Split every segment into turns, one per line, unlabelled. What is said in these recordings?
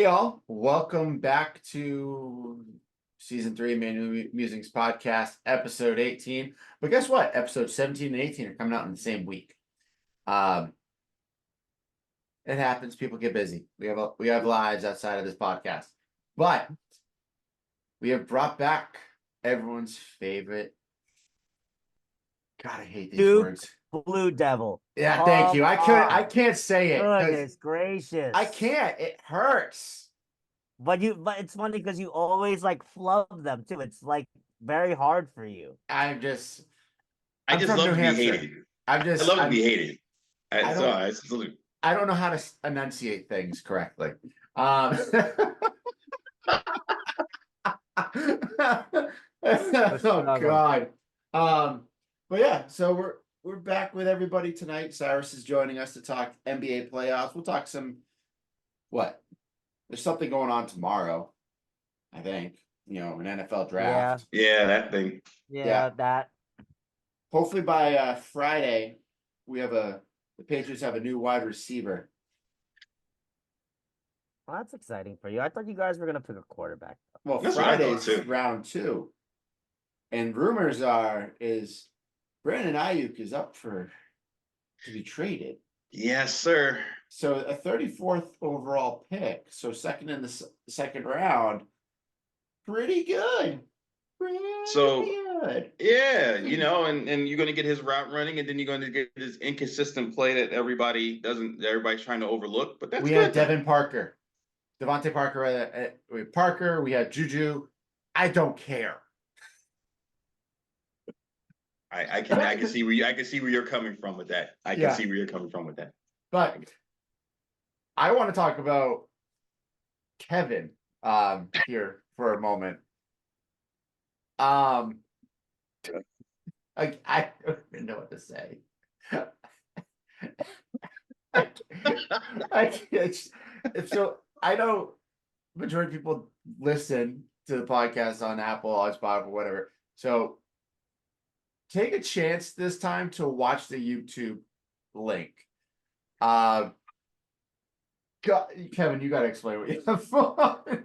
y'all. Welcome back to season 3 of Manual Musings podcast, episode 18. But guess what? Episode 17 and 18 are coming out in the same week. It happens. People get busy. We have lives outside of this podcast. But we have brought back everyone's favorite. God, I hate these words.
Blue Devil.
Yeah, thank you. I can't say it.
Goodness gracious.
I can't. It hurts.
But it's funny because you always like flub them too. It's like very hard for you.
I just
love to be hated. I love to be hated. I
don't know how to enunciate things correctly. Oh God. But yeah, so we're back with everybody tonight. Cyrus is joining us to talk NBA playoffs. We'll talk there's something going on tomorrow, I think. An NFL draft.
Yeah, that thing.
Yeah, that.
Hopefully by Friday, the Patriots have a new wide receiver.
Well, that's exciting for you. I thought you guys were gonna pick a quarterback.
Well, Friday's round 2. And rumors is Brandon Ayuk is up to be traded.
Yes, sir.
So a 34th overall pick. So second in the second round. Pretty good. Good.
Yeah, and you're going to get his route running, and then you're going to get this inconsistent play that everybody's trying to overlook. But
we had Devontae Parker. We had Juju. I don't care.
I can see where you're coming from with that. I can see where you're coming from with that.
But I want to talk about Kevin here for a moment. I don't even know what to say. So I know majority of people listen to the podcast on Apple, on Spotify, or whatever. So take a chance this time to watch the YouTube link. Kevin, you got to explain what you have fun.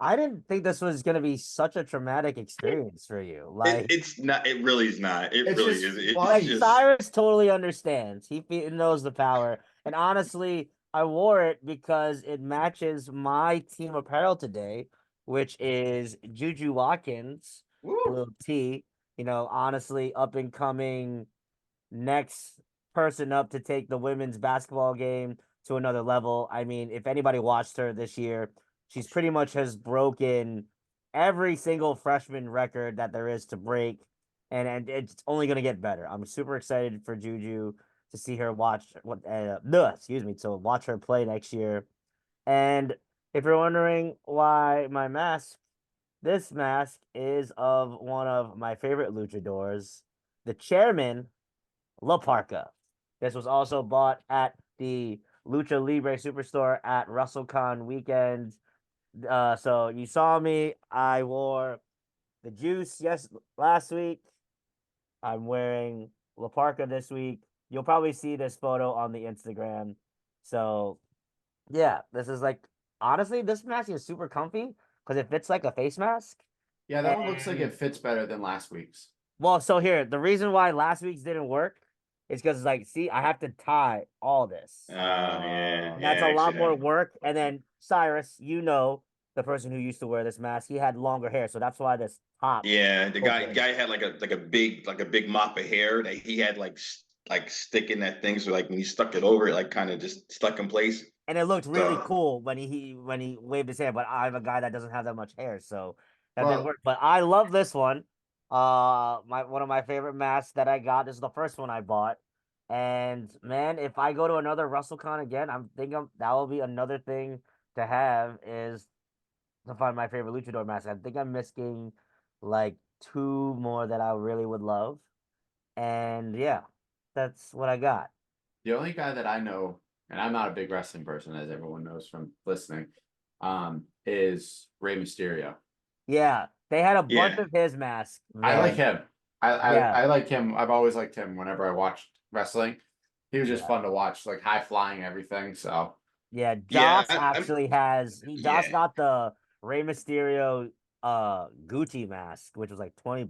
I didn't think this was going to be such a traumatic experience for you.
It's not. It really is not. It really is.
Cyrus totally understands. He knows the power. And honestly, I wore it because it matches my team apparel today, which is Juju Watkins, little T. Honestly, up and coming next person up to take the women's basketball game to another level. I mean, if anybody watched her this year, she's pretty much has broken every single freshman record that there is to break, and it's only going to get better. I'm super excited for Juju to see her watch her play next year. And if you're wondering why this mask is of one of my favorite luchadors, the chairman, La Parka. This was also bought at the Lucha Libre Superstore at WrestleCon weekend. So you saw me. I wore the juice last week. I'm wearing La Parka this week. You'll probably see this photo on the Instagram. So yeah, this is honestly, this mask is super comfy because it fits like a face mask.
Yeah, that one looks like it fits better than last week's.
Well, so here, the reason why last week's didn't work is because see, I have to tie all this. That's a lot more work. And then Cyrus, the person who used to wear this mask, he had longer hair, so that's why this top.
Yeah, the guy had like a big mop of hair that he had like sticking that thing, so when he stuck it over, it kind of just stuck in place.
And it looked really cool when he waved his hair. But I'm a guy that doesn't have that much hair, so that didn't work. But I love this one. One of my favorite masks that I got. This is the first one I bought. And man, if I go to another WrestleCon again, I'm thinking that will be another thing to have is to find my favorite luchador mask. I think I'm missing 2 more that I really would love. And yeah, that's what I got.
The only guy that I know, and I'm not a big wrestling person, as everyone knows from listening, is Rey Mysterio.
Yeah, they had a bunch of his masks.
I like him. I like him. I've always liked him whenever I watched wrestling. He was just fun to watch, high flying everything. So
Yeah,
Yeah,
Josh actually has Josh
yeah.
got the Rey Mysterio Gucci mask, which was like $20.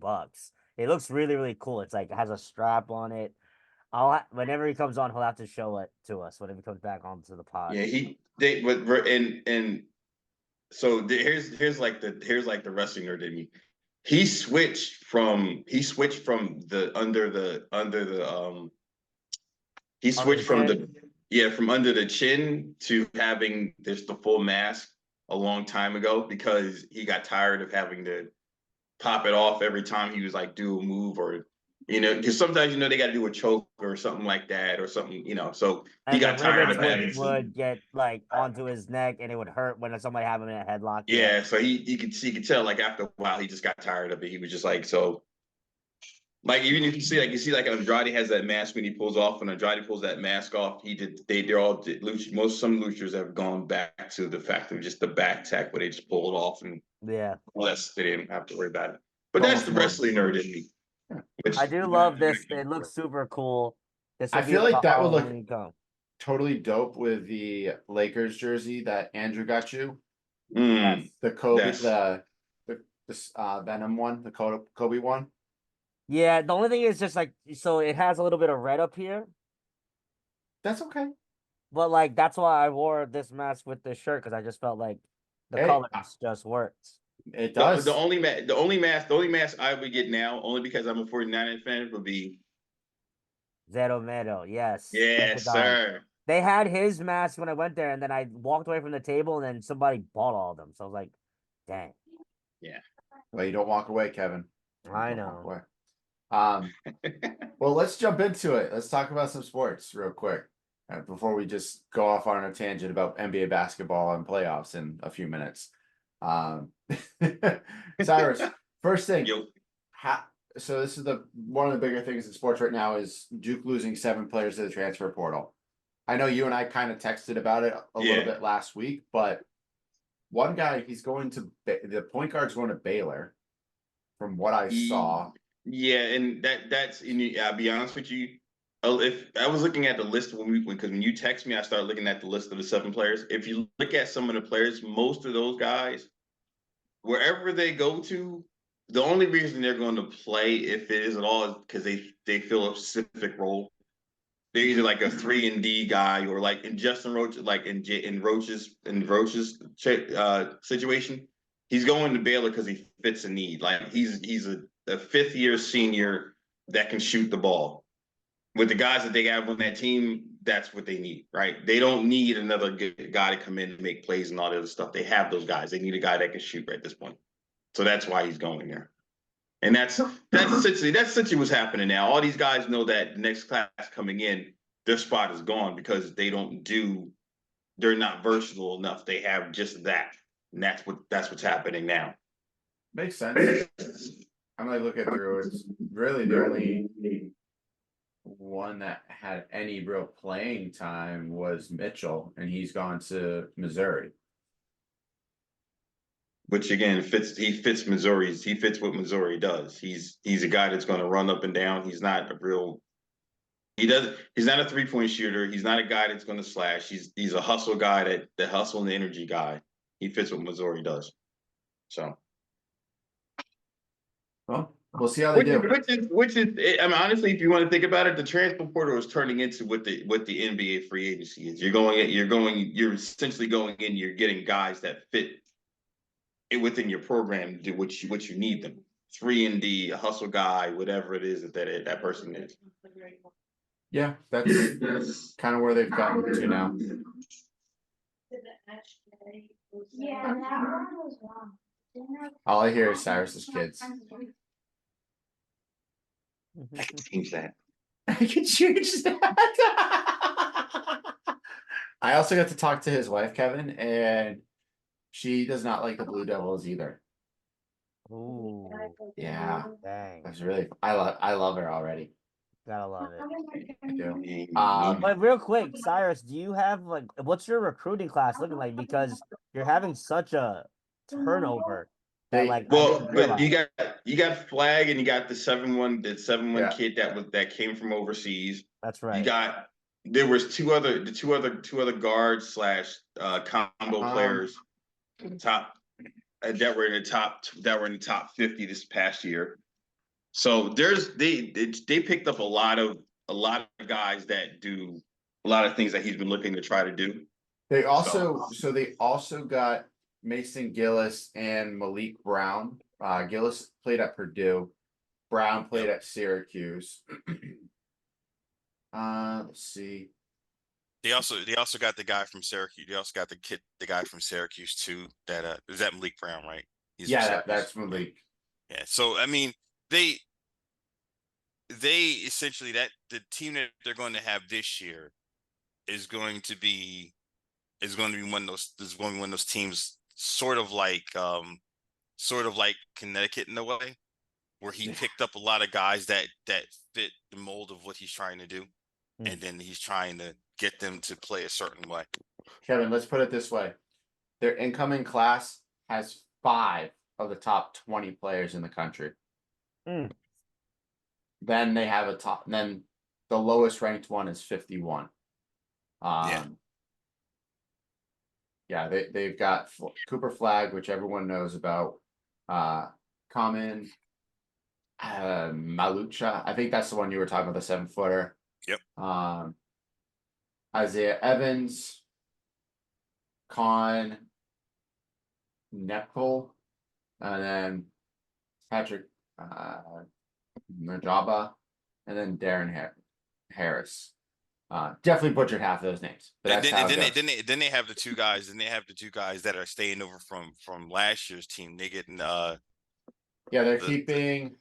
It looks really, really cool. It's like it has a strap on it. Whenever he comes on, he'll have to show it to us whenever he comes back onto the pod.
Yeah, and so here's like the wrestling nerd in me. He switched from the he
Under the
switched from
chin.
the yeah, from under the chin to having this the full mask a long time ago because he got tired of having to pop it off every time he was like do a move or because sometimes they got to do a choke or something like that or something so he
And the
got tired
rivets
of having
would
to.
get like onto his neck, and it would hurt when somebody had him in a headlock. Yeah,
Yeah, so he could tell like after a while he just got tired of it. He was just like so like even if you see like Andrade has that mask when he pulls off when Andrade pulls that mask off they're all some luchadors have gone back to the fact of just the back tech where they just pull it off and
yeah.
less they didn't have to worry about it. But that's
Almost
the
more.
wrestling nerd in me. Which
I do love this. It looks super cool. This will
I
be
feel
like
like
a
that would look
Halloween come.
totally dope with the Lakers jersey that Andrew got you.
mm,
The Kobe,
that's
the Venom one, the Kobe one.
Yeah, the only thing is just like so it has a little bit of red up here,
That's okay.
but like that's why I wore this mask with this shirt because I just felt like the
Hey,
colors just worked.
it
the
does.
only mask I would get now, only because I'm a 49ers fan, would be
Zero Meadow, yes.
yes, sir.
They had his mask when I went there, and then I walked away from the table, and then somebody bought all of them. So I was like, dang.
Yeah.
Well, you don't walk away, Kevin.
I
Don't walk
know.
away. Well, let's jump into it. Let's talk about some sports real quick before we just go off on a tangent about NBA basketball and playoffs in a few minutes. Cyrus, first thing,
Yo,
so this is one of the bigger things in sports right now is Duke losing 7 players to the transfer portal. I know you and I kind of texted about it a little bit last week, but one guy, he's going to the point guard's going to Baylor, from what I saw.
yeah, and I'll be honest with you. If I was looking at the list because when you text me, I started looking at the list of the 7 players. If you look at some of the players, most of those guys, wherever they go to, the only reason they're going to play, if it is at all, is because they fill a specific role. They're either like a 3-and-D guy or like in Justin Roach, like in Roach's situation, he's going to Baylor because he fits a need. Like he's a 5th-year senior that can shoot the ball. With the guys that they have on that team, that's what they need, right? They don't need another guy to come in and make plays and all the other stuff. They have those guys. They need a guy that can shoot right at this point. So that's why he's going there. And that's essentially what's happening now. All these guys know that the next class coming in, their spot is gone because they're not versatile enough. They have just that. And that's what's happening now.
Makes sense. I'm like looking through. It's really the only one that had any real playing time was Mitchell, and he's gone to Missouri.
Which again fits Missouri's. He fits what Missouri does. He's a guy that's going to run up and down. He's not he's not a 3-point shooter. He's not a guy that's going to slash. He's a hustle guy, the hustle and the energy guy. He fits what Missouri does. So
Well, we'll see how they do.
which is I mean honestly, if you want to think about it, the transfer portal is turning into what the NBA free agency is. You're essentially going in, you're getting guys that fit within your program to do what you need them. 3-and-D, a hustle guy, whatever it is that person is.
Yeah, that's kind of where they've gotten to now.
Yeah, that one was wrong.
All I hear is Cyrus's kids.
I can change that.
I can change that. I also got to talk to his wife, Kevin, and she does not like the Blue Devils either.
Ooh,
Yeah,
dang.
that's really I love her already.
Gotta love it.
I do.
But real quick, Cyrus, do you have like what's your recruiting class looking like? Because you're having such a turnover that
They-
like I
Well,
didn't
but
realize.
you got Flag and you got the 7-1
Yeah.
kid that came from overseas.
That's
You
right.
got there was two other guards slash combo players top that were in the top 50 this past year. So they picked up a lot of guys that do a lot of things that he's been looking to try to do.
They also got Mason Gillis and Malik Brown. Gillis played at Purdue. Brown played at Syracuse. Let's see.
They also got the guy from Syracuse. They also got the guy from Syracuse too. That is that Malik Brown, right? He's
That's Malik.
Yeah. So I mean, they essentially that the team that they're going to have this year is going to be one of those teams sort of like Connecticut in a way, where he picked up a lot of guys that fit the mold of what he's trying to do, and then he's trying to get them to play a certain way.
Kevin, let's put it this way. Their incoming class has 5 of the top 20 players in the country. Then they have then the lowest ranked one is 51. They've got Cooper Flag, which everyone knows about. Common Malucha. I think that's the one you were talking about, the 7-footer.
Yep.
Isaiah Evans, Con Nepal, and then Patrick Najaba, and then Darren Harris. Definitely butchered half of those names. But
then they have the two guys, that are staying over from last year's team. They getting
they're keeping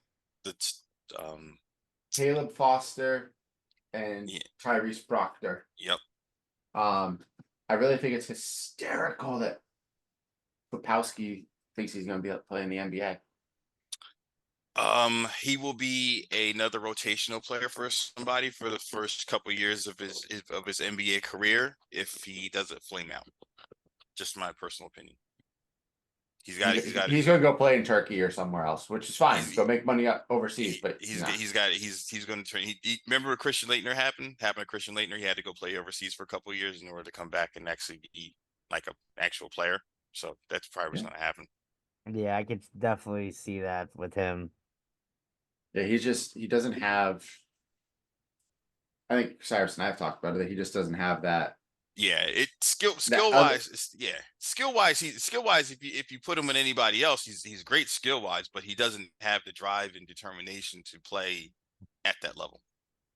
Caleb Foster and Tyrese Proctor.
Yep.
I really think it's hysterical that Popowski thinks he's going to be playing the NBA.
He will be another rotational player for somebody for the first couple of years of his NBA career if he doesn't flame out. Just my personal opinion. He's going to
go play in Turkey or somewhere else, which is fine. Go make money overseas, but
he's going to turn. Remember what Christian Laettner happened to Christian Laettner. He had to go play overseas for a couple of years in order to come back and actually be like an actual player. So that's probably what's going to happen.
Yeah, I could definitely see that with him.
Yeah, he doesn't have. I think Cyrus and I have talked about it. That he just doesn't have that.
Yeah, skill wise. If you put him with anybody else, he's great skill wise, but he doesn't have the drive and determination to play at that level.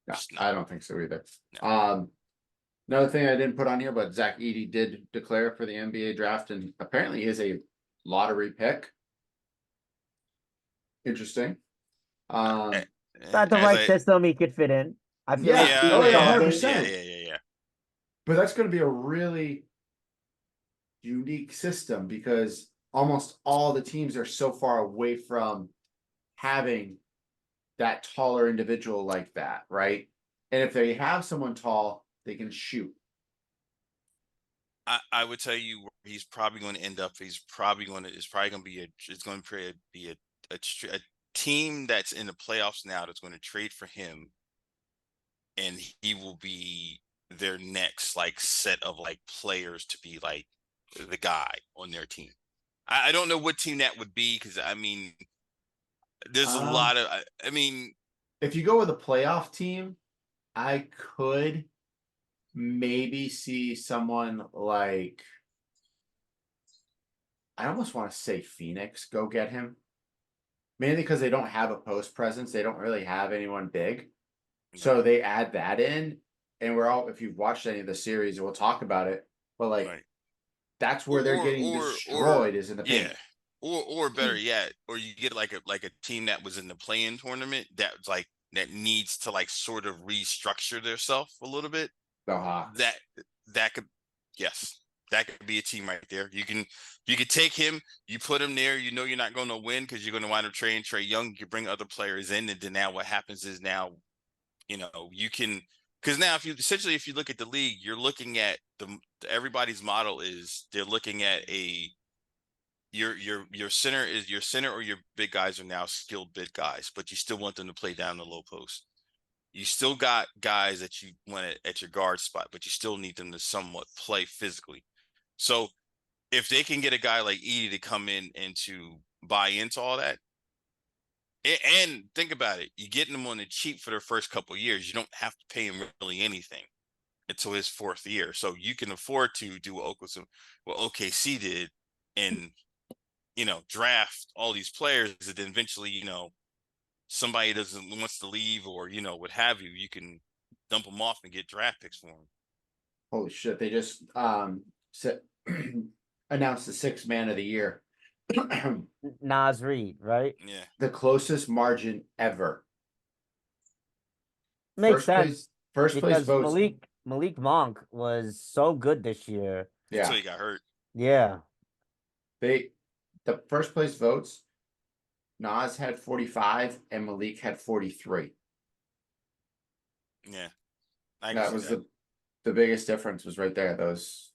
No, I don't think so either.
No.
Another thing I didn't put on here, but Zach Edey did declare for the NBA draft, and apparently is a lottery pick. Interesting.
Not the right system he could fit in. I feel
100%.
Yeah.
But that's going to be a really unique system because almost all the teams are so far away from having that taller individual like that, right? And if they have someone tall, they can shoot.
I would tell you he's probably going to end up. It's probably going to be a team that's in the playoffs now that's going to trade for him, and he will be their next set of players to be the guy on their team. I don't know what team that would be because I mean, there's a lot of. I mean,
if you go with a playoff team, I could maybe see someone like. I almost want to say Phoenix go get him. Mainly because they don't have a post presence. They don't really have anyone big. So they add that in. And if you've watched any of the series, we'll talk about it. But that's where they're getting destroyed is in the paint.
Yeah. Or better yet, or you get like a team that was in the play-in tournament that needs to sort of restructure themselves a little bit.
The Hawks.
That could be a team right there. You could take him, you put him there. You know you're not going to win because you're going to wind up trading Trae Young. You bring other players in, and then now what happens is you can. Because now, if you look at the league, you're looking at everybody's model is they're looking at your center or your big guys are now skilled big guys, but you still want them to play down the low post. You still got guys that you want at your guard spot, but you still need them to somewhat play physically. So if they can get a guy like Edie to come in and to buy into all that, and think about it, you're getting them on the cheap for their first couple of years. You don't have to pay him really anything until his fourth year, so you can afford to do what OKC did, and draft all these players, and then eventually, somebody wants to leave, or what have you, you can dump them off and get draft picks for them.
Holy shit! They just announced the sixth man of the year.
Nas Reed, right?
Yeah,
The closest margin ever.
Makes sense.
First place
Because
votes.
Malik Monk was so good this year.
Yeah,
until he got hurt.
Yeah.
the first place votes. Nas had 45 and Malik had 43.
Yeah, I can
That
see
was
that.
the biggest difference was right there. Those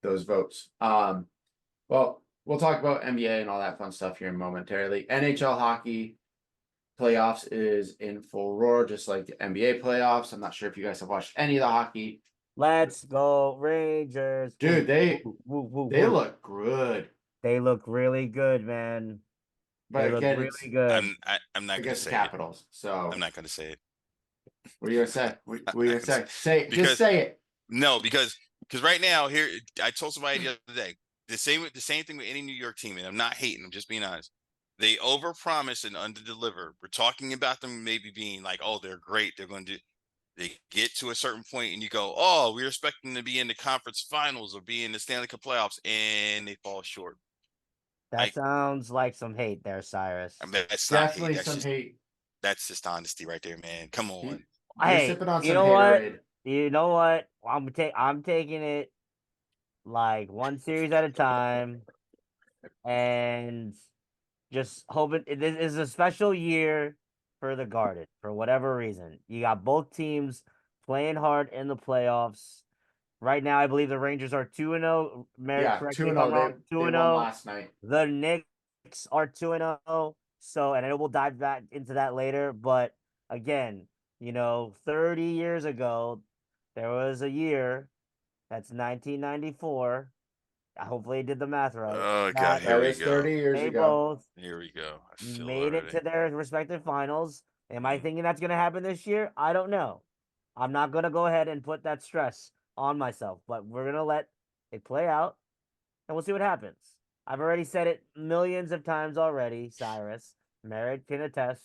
votes. Well, we'll talk about NBA and all that fun stuff here momentarily. NHL hockey playoffs is in full roar, just like the NBA playoffs. I'm not sure if you guys have watched any of the hockey.
Let's go Rangers.
Dude, they
woo.
look good.
They look really good, man.
But
They look
again,
really
it's
good.
I'm not gonna
against the
say it.
Capitals. So
I'm not gonna say it.
what are you gonna say? What are you
not
gonna
gonna
say? Say it.
because-
Just say it.
No, because right now here, I told somebody the other day, the same thing with any New York team, and I'm not hating, I'm just being honest. They overpromise and underdeliver. We're talking about them maybe being like, oh, they're great, they're going to do. They get to a certain point and you go, oh, we're expecting to be in the conference finals or be in the Stanley Cup playoffs, and they fall short.
That sounds like some hate there, Cyrus.
I mean, that's not hate.
Definitely
That's
some
just,
hate.
that's just honesty right there, man. Come on.
You're
Hey,
sipping on
you
some
know what?
haterade.
You know what? I'm taking it like one series at a time, and just hoping this is a special year for the Garden for whatever reason. You got both teams playing hard in the playoffs. Right now, I believe the Rangers are 2-0.
Yeah,
Correct
2-0.
me if I'm wrong.
They won
2-0.
last night.
The Knicks are 2-0. So, and I know we'll dive back into that later. But again, 30 years ago, there was a year that's 1994. Hopefully, I did the math right.
Oh God, here
That
we
is
go.
30 years
They
ago.
both
Here we go. I feel
made it to their respective finals. Am I thinking that's going to happen this year? I don't know. I'm not going to go ahead and put that stress on myself, but we're going to let it play out and we'll see what happens. I've already said it millions of times already, Cyrus. Merritt can attest,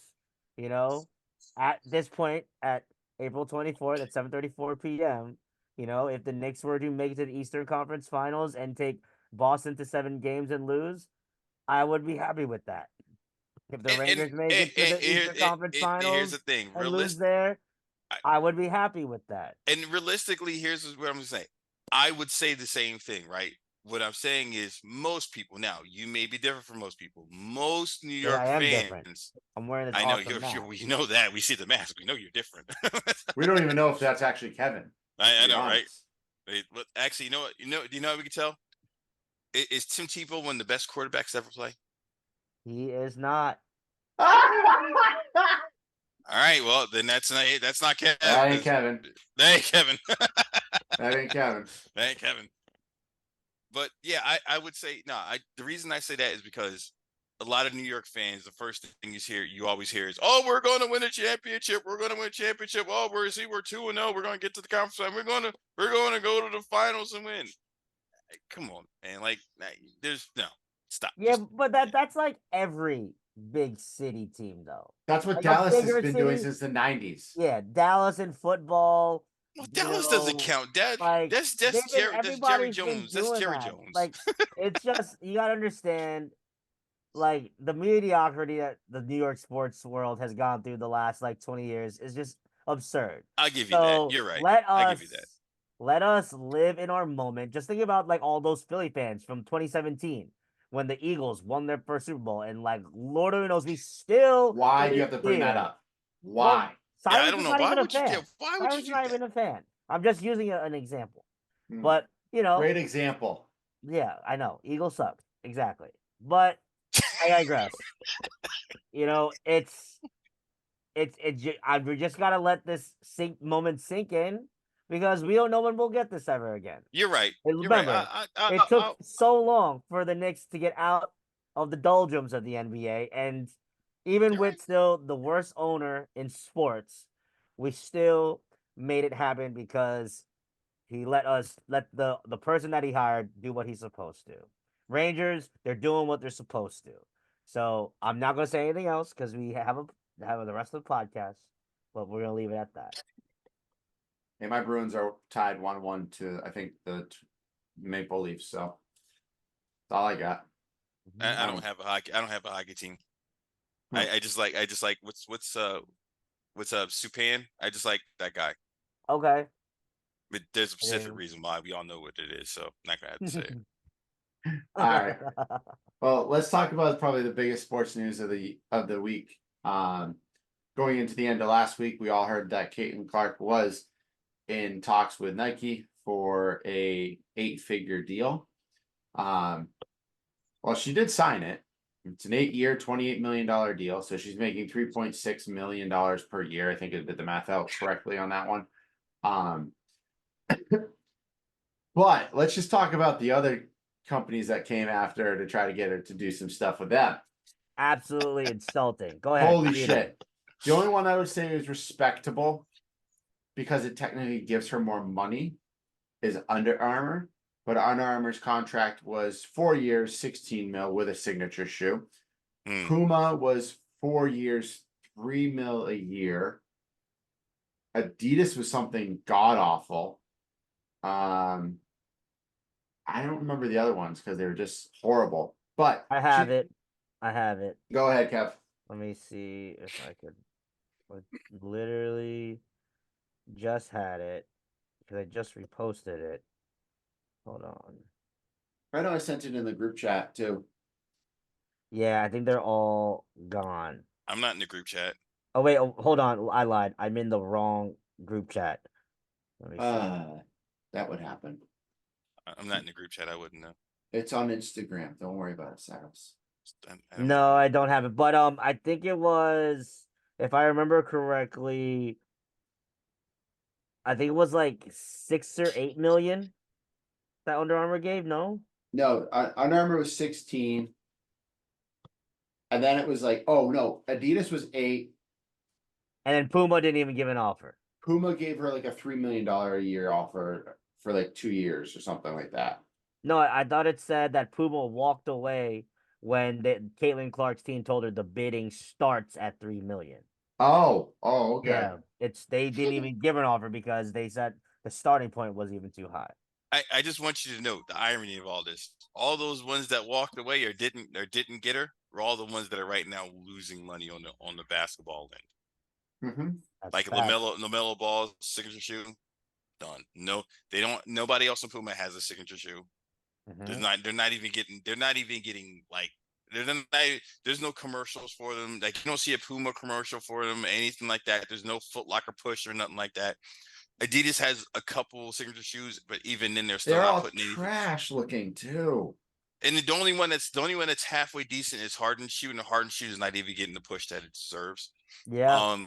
at this point, at April 24th at 7:34 p.m., if the Knicks were to make it to the Eastern Conference Finals and take Boston to 7 games and lose, I would be happy with that. If the Rangers make it to the Eastern Conference
here's
Finals
the thing.
and lose there, I would be happy with that.
And realistically, here's what I'm saying. I would say the same thing, right? What I'm saying is most people, now you may be different from most people. Most New York
I am
fans.
different. I'm wearing this
I know
awesome mask.
we know that. We see the mask. We know you're different.
We don't even know if that's actually Kevin.
I know,
honest.
right? But actually, do you know how we can tell? Is Tim Tebow one of the best quarterbacks to ever play?
He is not.
All right, well then that's not Kevin.
That ain't Kevin.
That ain't Kevin.
That ain't Kevin.
That ain't Kevin. But yeah, I would say no. The reason I say that is because a lot of New York fans, the first thing you always hear is, "Oh, we're going to win a championship. We're going to win a championship. Oh, we're 2-0. We're going to get to the conference. We're going to go to the finals and win." Come on, man! Like, there's no stop.
Yeah, but that's like every big city team, though.
That's what
Like
Dallas has
bigger
been doing
city-
since the 90s.
Yeah, Dallas in football.
Well, Dallas doesn't count. That's Jerry. That's Jerry
everybody's been
Jones. That's
doing
Jerry
that.
Jones.
Like, it's just you gotta understand, like the mediocrity that the New York sports world has gone through the last 20 years is just absurd.
I'll give you that. You're right. I'll give you that.
Let us live in our moment. Just think about all those Philly fans from 2017 when the Eagles won their first Super Bowl, and Lord only knows we still.
Why do you have to bring that up? Why?
Cyrus
I don't
is
know.
not
Why
even a
would you
fan.
do? Why would
Cyrus
you
is not
do
even
that?
a fan. I'm just using an example.
Hmm.
But
Great example.
yeah, I know. Eagles suck. Exactly. But I digress. It's we just gotta let this moment sink in because we don't know when we'll get this ever again.
You're right.
And
You're right.
remember, it took so long for the Knicks to get out of the doldrums of the NBA, and even
You're
with
right.
still the worst owner in sports, we still made it happen because he let the person that he hired do what he's supposed to. Rangers, they're doing what they're supposed to. So I'm not gonna say anything else because we have the rest of the podcast, but we're gonna leave it at that.
Hey, my Bruins are tied 1-1 to I think the Maple Leafs. So that's all I got.
I don't have a hockey. I don't have a hockey team. I just like what's Supan. I just like that guy.
Okay.
But there's a specific
then-
reason why. We all know what it is, so I'm not gonna have to say it.
All right. Well, let's talk about probably the biggest sports news of the week. Going into the end of last week, we all heard that Caitlin Clark was in talks with Nike for a 8-figure deal. Well, she did sign it. It's an 8-year, $28 million deal. So she's making $3.6 million per year. I think I did the math out correctly on that one. But let's just talk about the other companies that came after her to try to get her to do some stuff with them.
Absolutely insulting. Go ahead.
Holy
read it.
shit. The only one I would say is respectable because it technically gives her more money is Under Armour. But Under Armour's contract was 4 years, 16 mil with a signature shoe. Puma was 4 years, 3 mil a year. Adidas was something god awful. I don't remember the other ones because they were just horrible. But
I have it. I have it.
Go ahead, Kev.
Let me see if I could. I literally just had it because I just reposted it. Hold on.
I know I sent it in the group chat too.
Yeah, I think they're all gone.
I'm not in the group chat.
Oh wait, hold on. I lied. I'm in the wrong group chat. Let me see.
That would happen.
I'm not in the group chat. I wouldn't know.
It's on Instagram. Don't worry about it, Cyrus.
I don't
No,
know.
I don't have it. But I think it was, if I remember correctly, I think it was like 6 or 8 million that Under Armour gave. No.
No, Under Armour was 16. And then it was like, oh no, Adidas was 8.
And then Puma didn't even give an offer.
Puma gave her like a $3 million a year offer for like 2 years or something like that.
No, I thought it said that Puma walked away when Caitlin Clark's team told her the bidding starts at 3 million.
Oh, okay.
Yeah, they didn't even give an offer because they said the starting point was even too high.
I just want you to note the irony of all this. All those ones that walked away or didn't get her were all the ones that are right now losing money on the basketball end.
Mm-hmm.
Like LaMelo Ball's signature shoe, done. No, they don't. Nobody else in Puma has a signature shoe. They're not even getting like there's no commercials for them. Like you don't see a Puma commercial for them, anything like that. There's no Foot Locker push or nothing like that. Adidas has a couple signature shoes, but even then they're still
They're
not
all
putting anything.
trash looking too.
And the only one that's halfway decent is Harden shoe, and the Harden shoe is not even getting the push that it deserves.
Yeah.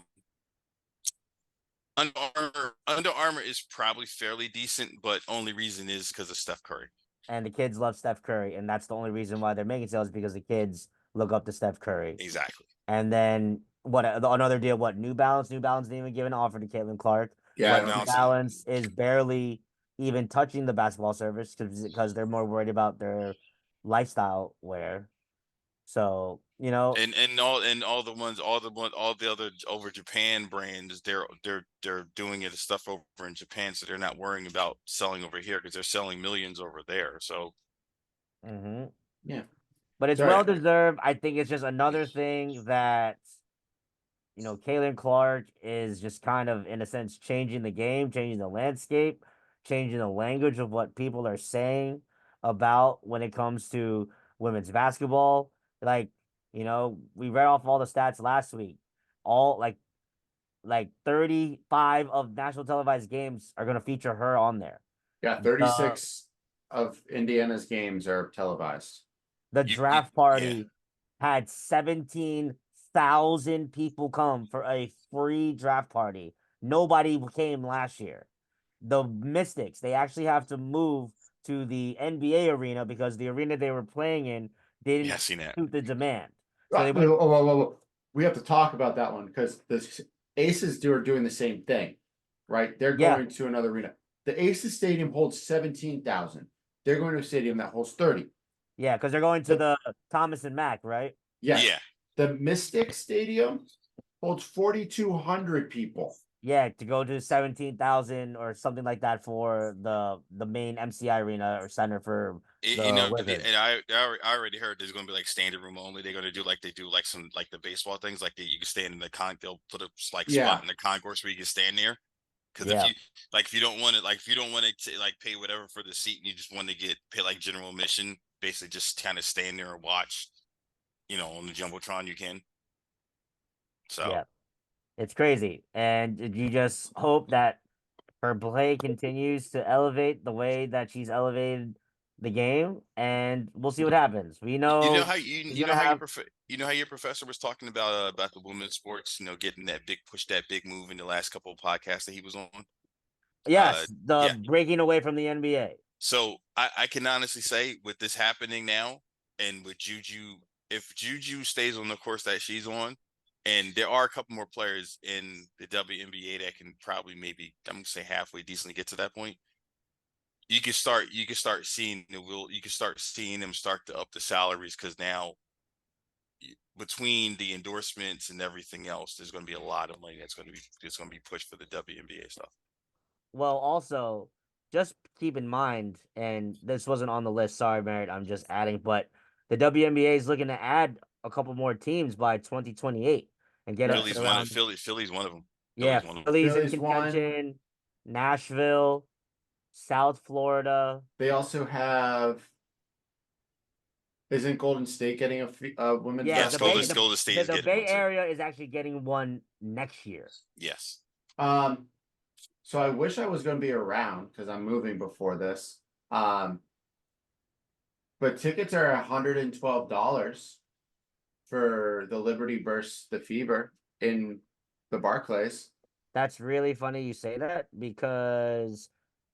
Under Armour is probably fairly decent, but only reason is because of Steph Curry.
And the kids love Steph Curry, and that's the only reason why they're making sales because the kids look up to Steph Curry.
Exactly.
And then another deal? What New Balance? New Balance didn't even give an offer to Caitlin Clark.
Yeah,
New Balance is barely even touching the basketball service because they're more worried about their lifestyle wear. So
and all the other over Japan brands, they're doing it as stuff over in Japan, so they're not worrying about selling over here because they're selling millions over there. So,
yeah,
but it's well deserved. I think it's just another thing that Caitlin Clark is just kind of, in a sense, changing the game, changing the landscape, changing the language of what people are saying about when it comes to women's basketball. Like, we read off all the stats last week. All like 35 of national televised games are going to feature her on there.
Yeah, 36 of Indiana's games are televised.
The draft party had 17 1,000 people come for a free draft party. Nobody came last year. The Mystics, they actually have to move to the NBA arena because the arena they were playing in
Yeah, I
didn't
seen that.
suit the demand. So they
Right,
went,
whoa. We have to talk about that one because the Aces are doing the same thing, right? They're
Yeah.
going to another arena. The Aces Stadium holds 17,000. They're going to a stadium that holds 30.
yeah, because they're going to the Thomas and Mack, right?
Yes.
Yeah.
The Mystic Stadium holds 4,200 people.
Yeah, to go to 17,000 or something like that for the main MCI arena or center for
You
the
know,
Wizards.
and I already heard there's going to be like standing room only. They're going to do like they do like some like the baseball things, like you can stand in the they'll put a like
Yeah.
spot in the concourse where you can stand there. Because
Yeah.
if you don't want to like pay whatever for the seat and you just want to pay like general admission, basically just kind of stand there and watch, on the Jumbotron you can. So
Yeah. It's crazy. And you just hope that her play continues to elevate the way that she's elevated the game, and we'll see what happens. We know
you know how
she's
you know
gonna
how
have
you know how your professor was talking about the women's sports, getting that big move in the last couple of podcasts that he was on.
yes, the
Yeah.
breaking away from the NBA.
So I can honestly say with this happening now and with Juju, if Juju stays on the course that she's on, and there are a couple more players in the WNBA that can probably maybe I'm gonna say halfway decently get to that point. You can start seeing them start to up the salaries because now between the endorsements and everything else, there's going to be a lot of money that's going to be pushed for the WNBA stuff.
Well, also, just keep in mind, and this wasn't on the list. Sorry, Merritt. I'm just adding, but the WNBA is looking to add a couple more teams by 2028 and get up
Yes.
to around.
Philly's one of them.
Yeah,
Philly's one of them.
Philly's in
Philly's one.
contention. Nashville, South Florida.
They also have. Isn't Golden State getting a women's
Yeah,
Yes,
the
basketball
Bay,
team?
Golden State is
the
getting
Bay
one too.
Area is actually getting one next year.
Yes.
So I wish I was going to be around because I'm moving before this. But tickets are $112 for the Liberty versus the Fever in the Barclays.
That's really funny you say that because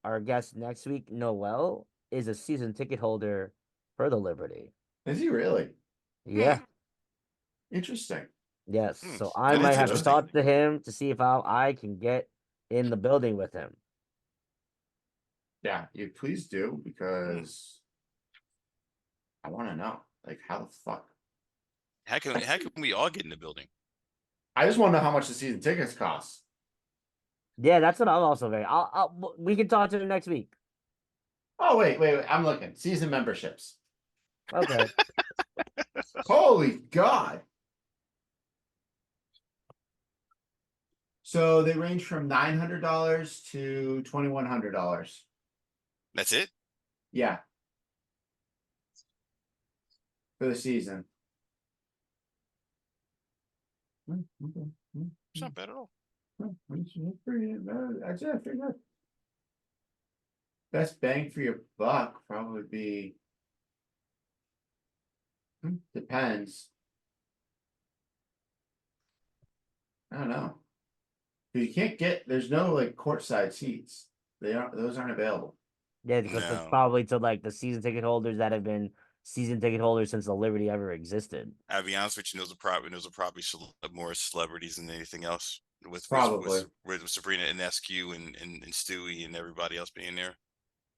our guest next week, Noel, is a season ticket holder for the Liberty.
Is he really?
Yeah.
Interesting.
Yes.
Hmm,
So I
that
might
is
have to
interesting.
talk to him to see if I can get in the building with him.
Yeah, you please do because I want to know, like, how the fuck.
How can we all get in the building?
I just want to know how much the season tickets cost.
Yeah, that's what I'm also very. We can talk to him next week.
Oh wait. I'm looking. Season memberships.
Okay.
Holy God. So they range from $900 to $2,100.
That's it.
Yeah. For the season.
It's not bad at all.
That's it. Pretty good. Best bang for your buck probably be. Depends. I don't know. You can't get. There's no like courtside seats. Those aren't available.
Yeah, because it's
No.
probably to like the season ticket holders that have been season ticket holders since the Liberty ever existed.
I'll be honest with you, those are probably more celebrities than anything else. With
Probably.
with Sabrina and SQ and Stewie and everybody else being there.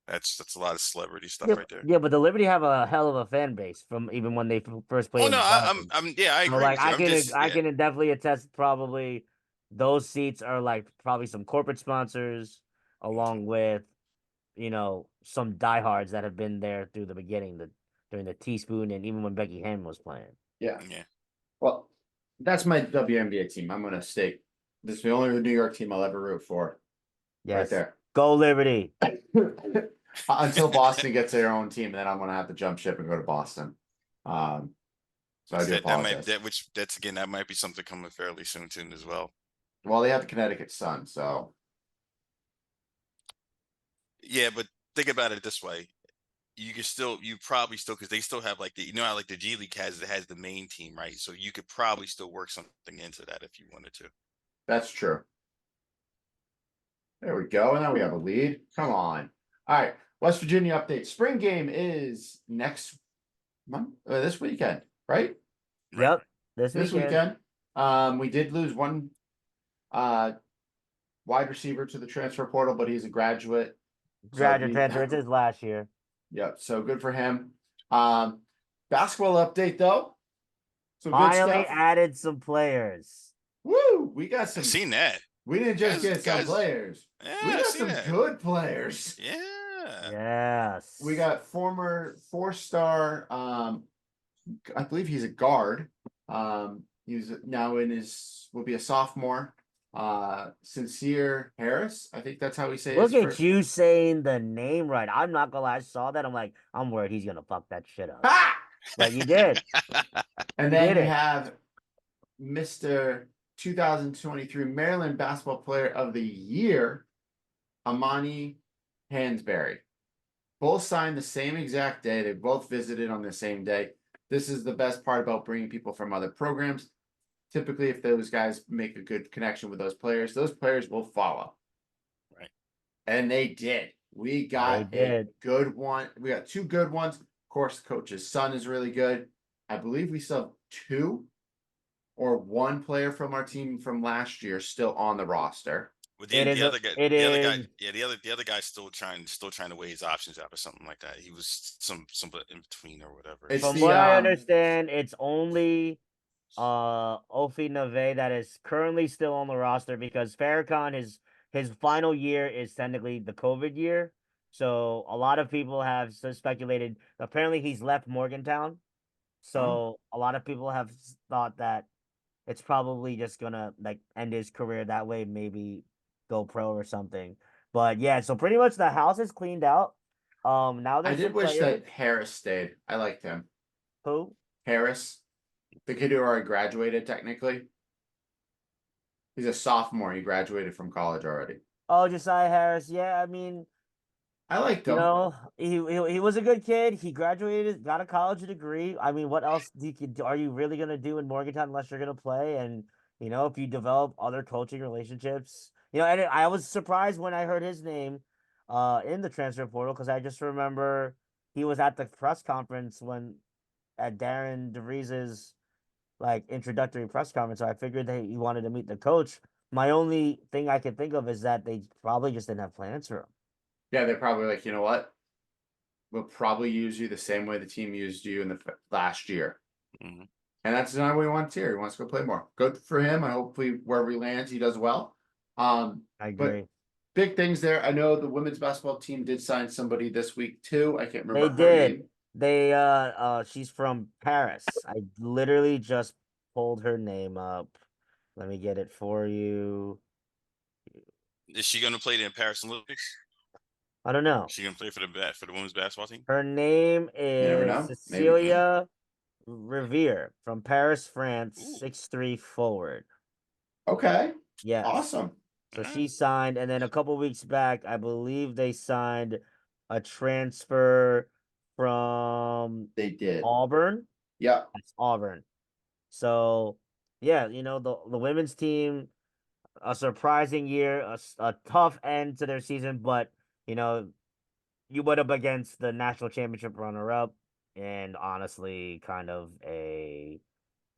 That's a lot of celebrity stuff
Yeah,
right there.
yeah, but the Liberty have a hell of a fan base from even when they first played.
Oh
in
no,
the Garden.
I
So
agree
like
with you.
I can definitely attest probably those seats are like probably some corporate sponsors along with some diehards that have been there through the beginning, during the teaspoon and even when Becky Hammond was playing.
Yeah.
Yeah.
Well, that's my WNBA team. I'm gonna stake. This is the only New York team I'll ever root for.
Yes.
Right there.
Go Liberty.
Until Boston gets their own team, and then I'm gonna have to jump ship and go to Boston. So I do apologize.
That might be something coming fairly soon as well.
Well, they have the Connecticut Sun, so
Yeah, but think about it this way. you probably still, because they still have like how like the G League has the main team, right? So you could probably still work something into that if you wanted to.
That's true. There we go. Now we have a lead. Come on. All right. West Virginia update. Spring game is next month, this weekend, right?
Right.
Yep. This
This
weekend.
weekend. We did lose one wide receiver to the transfer portal, but he's a graduate.
Graduate
we-
transfer. It's his last year.
Yep. So good for him. Basketball update though. Some good
Finally
stuff.
added some players.
Woo! We got some.
I've seen that.
We didn't just get some
Guys-
players.
Yeah,
We
I've
got
seen
some
that.
good players.
Yeah.
Yes.
We got former 4-star. I believe he's a guard. He's now will be a sophomore. Sincere Harris. I think that's how we say
Look
his
at
first.
you saying the name right. I'm not gonna lie. I saw that. I'm like, I'm worried he's gonna fuck that shit up.
Ha!
But you did.
And
You
then
did
you
it.
have Mr. 2023 Maryland Basketball Player of the Year, Amani Hansberry. Both signed the same exact day. They both visited on the same day. This is the best part about bringing people from other programs. Typically, if those guys make a good connection with those players will follow.
Right.
And they did. We got
They
a
did.
good one. We got two good ones. Of course, the coach's son is really good. I believe we still have two or one player from our team from last year still on the roster.
But
It is
the
a-
other guy,
it
the other guy,
is-
yeah, the other guy's still trying to weigh his options out or something like that. He was some in between or whatever.
It's
From
the,
what I understand, it's only Ofi Nave that is currently still on the roster because Farrakhan his final year is technically the COVID year. So a lot of people have speculated. Apparently, he's left Morgantown. So a lot of people have thought that it's probably just gonna like end his career that way, maybe go pro or something. But yeah, so pretty much the house is cleaned out. Now
I
there's
did
some
wish
players
that Harris stayed. I liked him.
who
Harris, the kid who already graduated technically. He's a sophomore. He graduated from college already.
Josiah Harris. Yeah, I mean,
I liked
you
him.
know, he was a good kid. He graduated, got a college degree. I mean, what else are you really gonna do in Morgantown unless you're gonna play? And you know, if you develop other coaching relationships, you know, and I was surprised when I heard his name, in the transfer portal because I just remember he was at the press conference when at Darren DeVries's like introductory press conference. So I figured that he wanted to meet the coach. My only thing I can think of is that they probably just didn't have plans for him.
Yeah, they're probably like, you know what? We'll probably use you the same way the team used you in the last year.
Mhm.
And that's not what he wants here. He wants to go play more. Good for him. I hopefully wherever he lands, he does well.
I
But
agree.
big things there. I know the women's basketball team did sign somebody this week too. I can't
They
remember her
did.
name.
She's from Paris. I literally just pulled her name up. Let me get it for you.
Is she going to play in Paris Olympics?
I don't know.
Is she going to play for the women's basketball team?
Her name
never
is
know. Maybe.
Cecilia Revere from Paris, France,
Ooh.
6'3" forward.
Okay.
Yes.
Awesome.
So
Alright.
she signed, and then a couple weeks back, I believe they signed a transfer from
They did.
Auburn.
Yep.
That's Auburn. So yeah, you know, the women's team, a surprising year, a tough end to their season, but you know, you went up against the national championship runner-up, and honestly, kind of a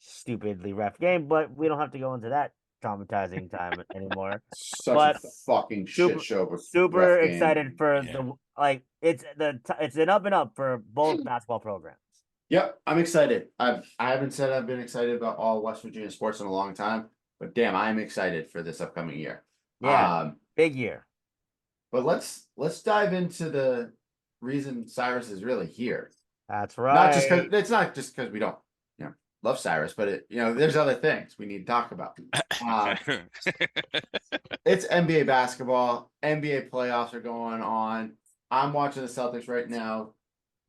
stupidly ref game. But we don't have to go into that traumatizing time anymore.
Such
But
a fucking
super-
shit show of a
Super
ref game.
excited for
Yeah.
the like it's an up and up for both basketball programs.
Yep, I'm excited. I haven't said I've been excited about all West Virginia sports in a long time, but damn, I'm excited for this upcoming year.
Yeah, big year.
But let's dive into the reason Cyrus is really here.
That's
Not just because
right.
it's not just because we don't, love Cyrus, but there's other things we need to talk about. It's NBA basketball. NBA playoffs are going on. I'm watching the Celtics right now,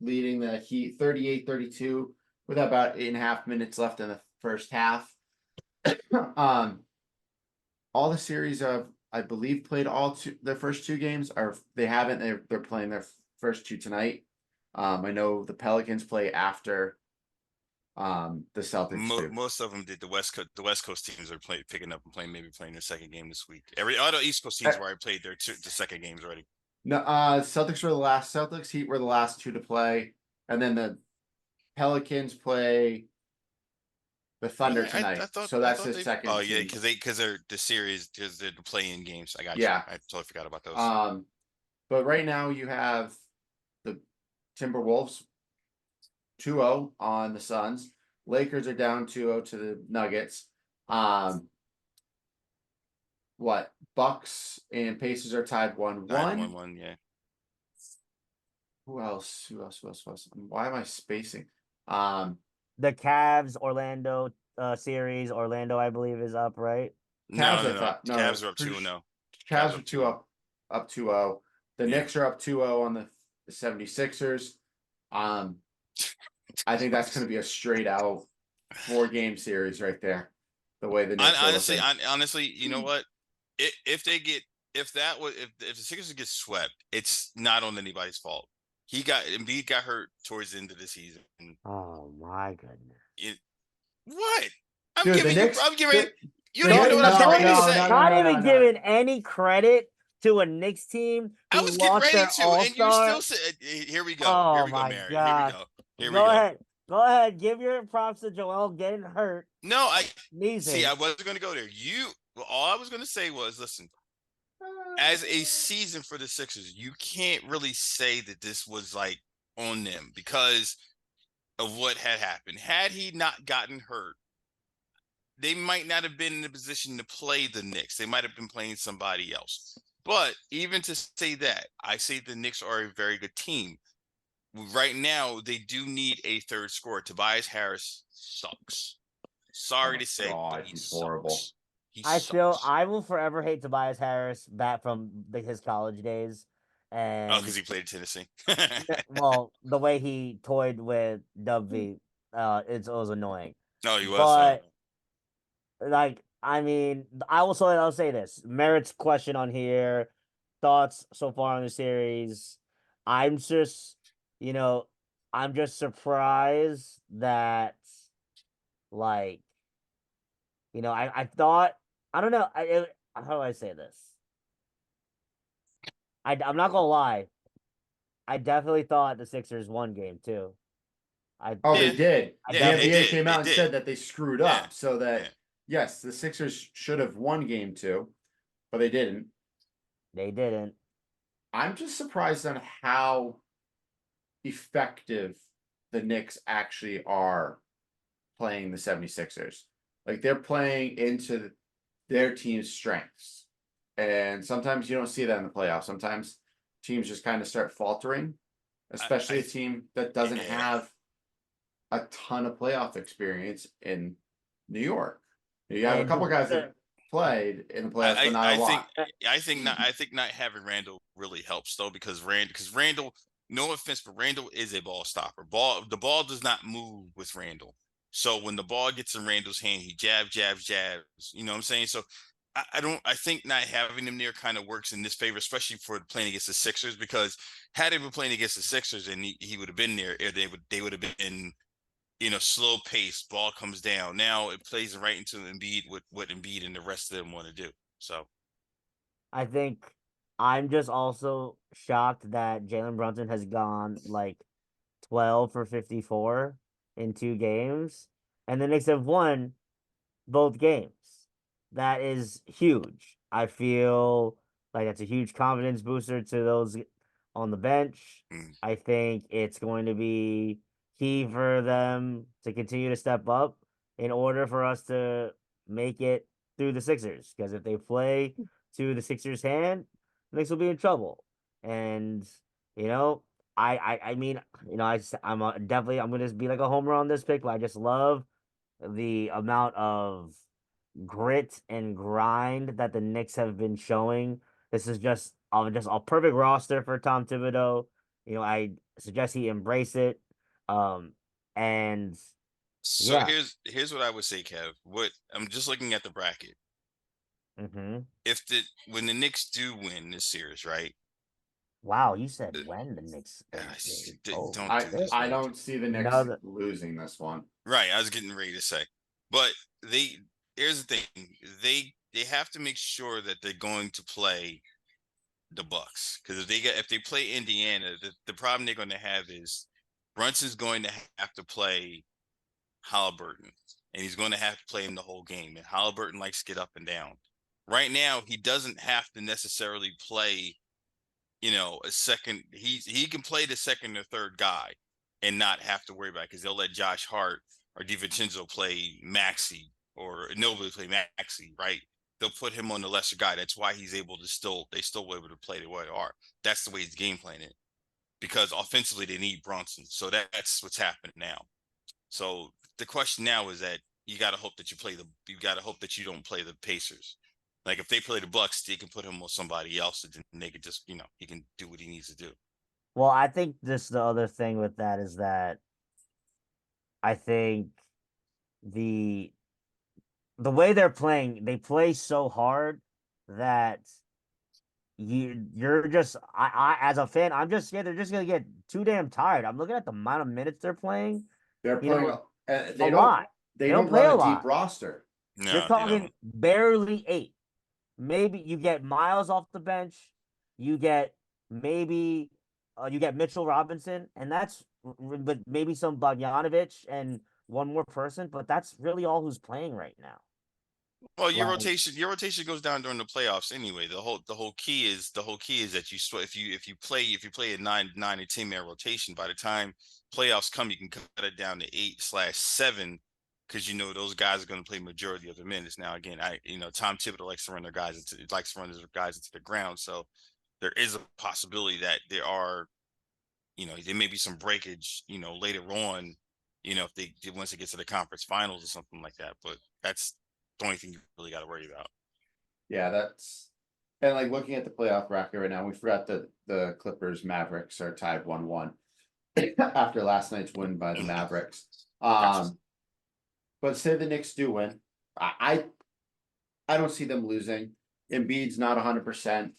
leading the Heat 38-32 with about 8.5 minutes left in the first half. All the series of, I believe, played their first two games, or they haven't. They're playing their first two tonight. I know the Pelicans play after the Celtics do.
Most of them did. The West Coast teams are picking up and playing their second game this week. All the East Coast teams where I played the second games already.
No, Celtics Heat were the last two to play, and then the Pelicans play the Thunder
Really?
tonight. So
I
that's
thought
his
they.
second.
Oh yeah,
team.
because they're the series, because they're the play-in games. I got you.
Yeah.
I totally forgot about those.
But right now you have the Timberwolves 2-0 on the Suns. Lakers are down 2-0 to the Nuggets. What? Bucks and Pacers are tied 1-1.
1-1, yeah.
Who else? Why am I spacing?
The Cavs Orlando series. Orlando, I believe, is up, right?
Cavs,
No.
I thought. No,
Cavs are up
pretty
2-0.
Cavs are 2 up 2-0. The
Yeah.
Knicks are up 2-0 on the 76ers. I think that's going to be a straight out 4-game series right there. The way the Knicks are looking.
Honestly, you know what? If the Sixers get swept, it's not on anybody's fault. Embiid got hurt towards the end of the season.
Oh my goodness!
What? I'm
Dude,
giving
the
you.
Knicks.
I'm giving. You
the
don't even know what I'm
no,
getting ready to
no,
say.
no,
Not
no,
even
no.
giving any credit to a Knicks team who
I was getting
lost
ready
their
to, and you
all-star.
still said, "Here we go.
Oh
Here we go,
my
Mary.
gosh!
Here we
Go
go."
ahead. Go ahead. Give your props to Joel getting hurt.
No, I
Sneezing.
see. I wasn't going to go there. All I was going to say was, listen. As a season for the Sixers, you can't really say that this was like on them because of what had happened. Had he not gotten hurt, they might not have been in a position to play the Knicks. They might have been playing somebody else. But even to say that, I say the Knicks are a very good team. Right now, they do need a third scorer. Tobias Harris sucks. Sorry to say, but he
he's
sucks.
horrible.
I will forever hate Tobias Harris back from his college days. And
because he played at Tennessee.
well, the way he toyed with W, it was annoying.
No, he was.
But like, I mean, I'll say this: Merritt's question on here, thoughts so far on the series. I'm just, I'm just surprised that, like, I thought, I don't know, how do I say this? I'm not gonna lie. I definitely thought the Sixers won game 2.
They did. The
Yeah,
NBA came
they
out and
did.
said that they screwed up,
Yeah,
so that
yeah.
yes, the Sixers should have won game 2, but they didn't.
They didn't.
I'm just surprised on how effective the Knicks actually are playing the 76ers. Like they're playing into their team's strengths. And sometimes you don't see that in the playoffs. Sometimes teams just kind of start faltering, especially a team that doesn't have a ton of playoff experience in New York. You have a couple guys that played in the playoffs, but not a lot.
I think not having Randall really helps though, because Randall, no offense, but Randall is a ball stopper. The ball does not move with Randall. So when the ball gets in Randall's hand, he jabs. You know what I'm saying? So I think not having him there kind of works in this favor, especially for playing against the Sixers, because had he been playing against the Sixers and he would have been there, they would have been slow pace, ball comes down. Now it plays right into Embiid, what Embiid and the rest of them want to do. So
I think I'm just also shocked that Jalen Brunson has gone like 12 for 54 in 2 games, and the Knicks have won both games. That is huge. I feel like that's a huge confidence booster to those on the bench. I think it's going to be key for them to continue to step up in order for us to make it through the Sixers. Because if they play to the Sixers' hand, the Knicks will be in trouble. And I mean, I'm definitely I'm gonna be like a homer on this pick, but I just love the amount of grit and grind that the Knicks have been showing. This is just a perfect roster for Tom Thibodeau. I suggest he embrace it. And
so
yeah.
here's what I would say, Kev. What I'm just looking at the bracket.
Mm-hmm.
When the Knicks do win this series, right?
Wow, you said when the Knicks. Oh,
Don't
I
do this,
I
man.
don't see the Knicks
No,
losing this one.
Right, I was getting ready to say, but here's the thing: they have to make sure that they're going to play the Bucks, because if they play Indiana, the problem they're going to have is Brunson's going to have to play Halliburton, and he's going to have to play him the whole game. And Halliburton likes to get up and down. Right now, he doesn't have to necessarily play, a second. He can play the second or third guy and not have to worry about it, because they'll let Josh Hart or DiVincenzo play Maxi, or nobody play Maxi, right? They'll put him on the lesser guy. That's why he's able to they still able to play the way they are. That's the way he's game planning, because offensively they need Brunson. So that's what's happening now. So the question now is that you got to hope that you got to hope that you don't play the Pacers. Like, if they play the Bucks, they can put him on somebody else, and they can just, he can do what he needs to do.
well, I think the other thing with that is that I think the the way they're playing, they play so hard that you're just I as a fan, I'm just scared they're just gonna get too damn tired. I'm looking at the amount of minutes they're playing.
They're
You know,
playing.
a
They don't.
lot.
They
They
don't
don't play
run
a
a deep
lot.
roster.
No,
You're
they
talking
don't.
barely 8. Maybe you get Miles off the bench. You get maybe you get Mitchell Robinson, and but maybe some Bogdanovich and one more person, but that's really all who's playing right now.
Well, your
Like,
rotation goes down during the playoffs anyway. The whole key is that if you play a nine or 10 man rotation, by the time playoffs come, you can cut it down to 8/7, because those guys are going to play majority of the minutes. Now, again, Tom Thibodeau likes to run his guys into the ground, so there is a possibility that there may be some breakage, later on, if they once it gets to the conference finals or something like that. But that's the only thing you really got to worry about.
Yeah, and like looking at the playoff bracket right now, we forgot that the Clippers Mavericks are tied 1-1 after last night's win by the Mavericks. But say the Knicks do win, I don't see them losing. Embiid's not 100%.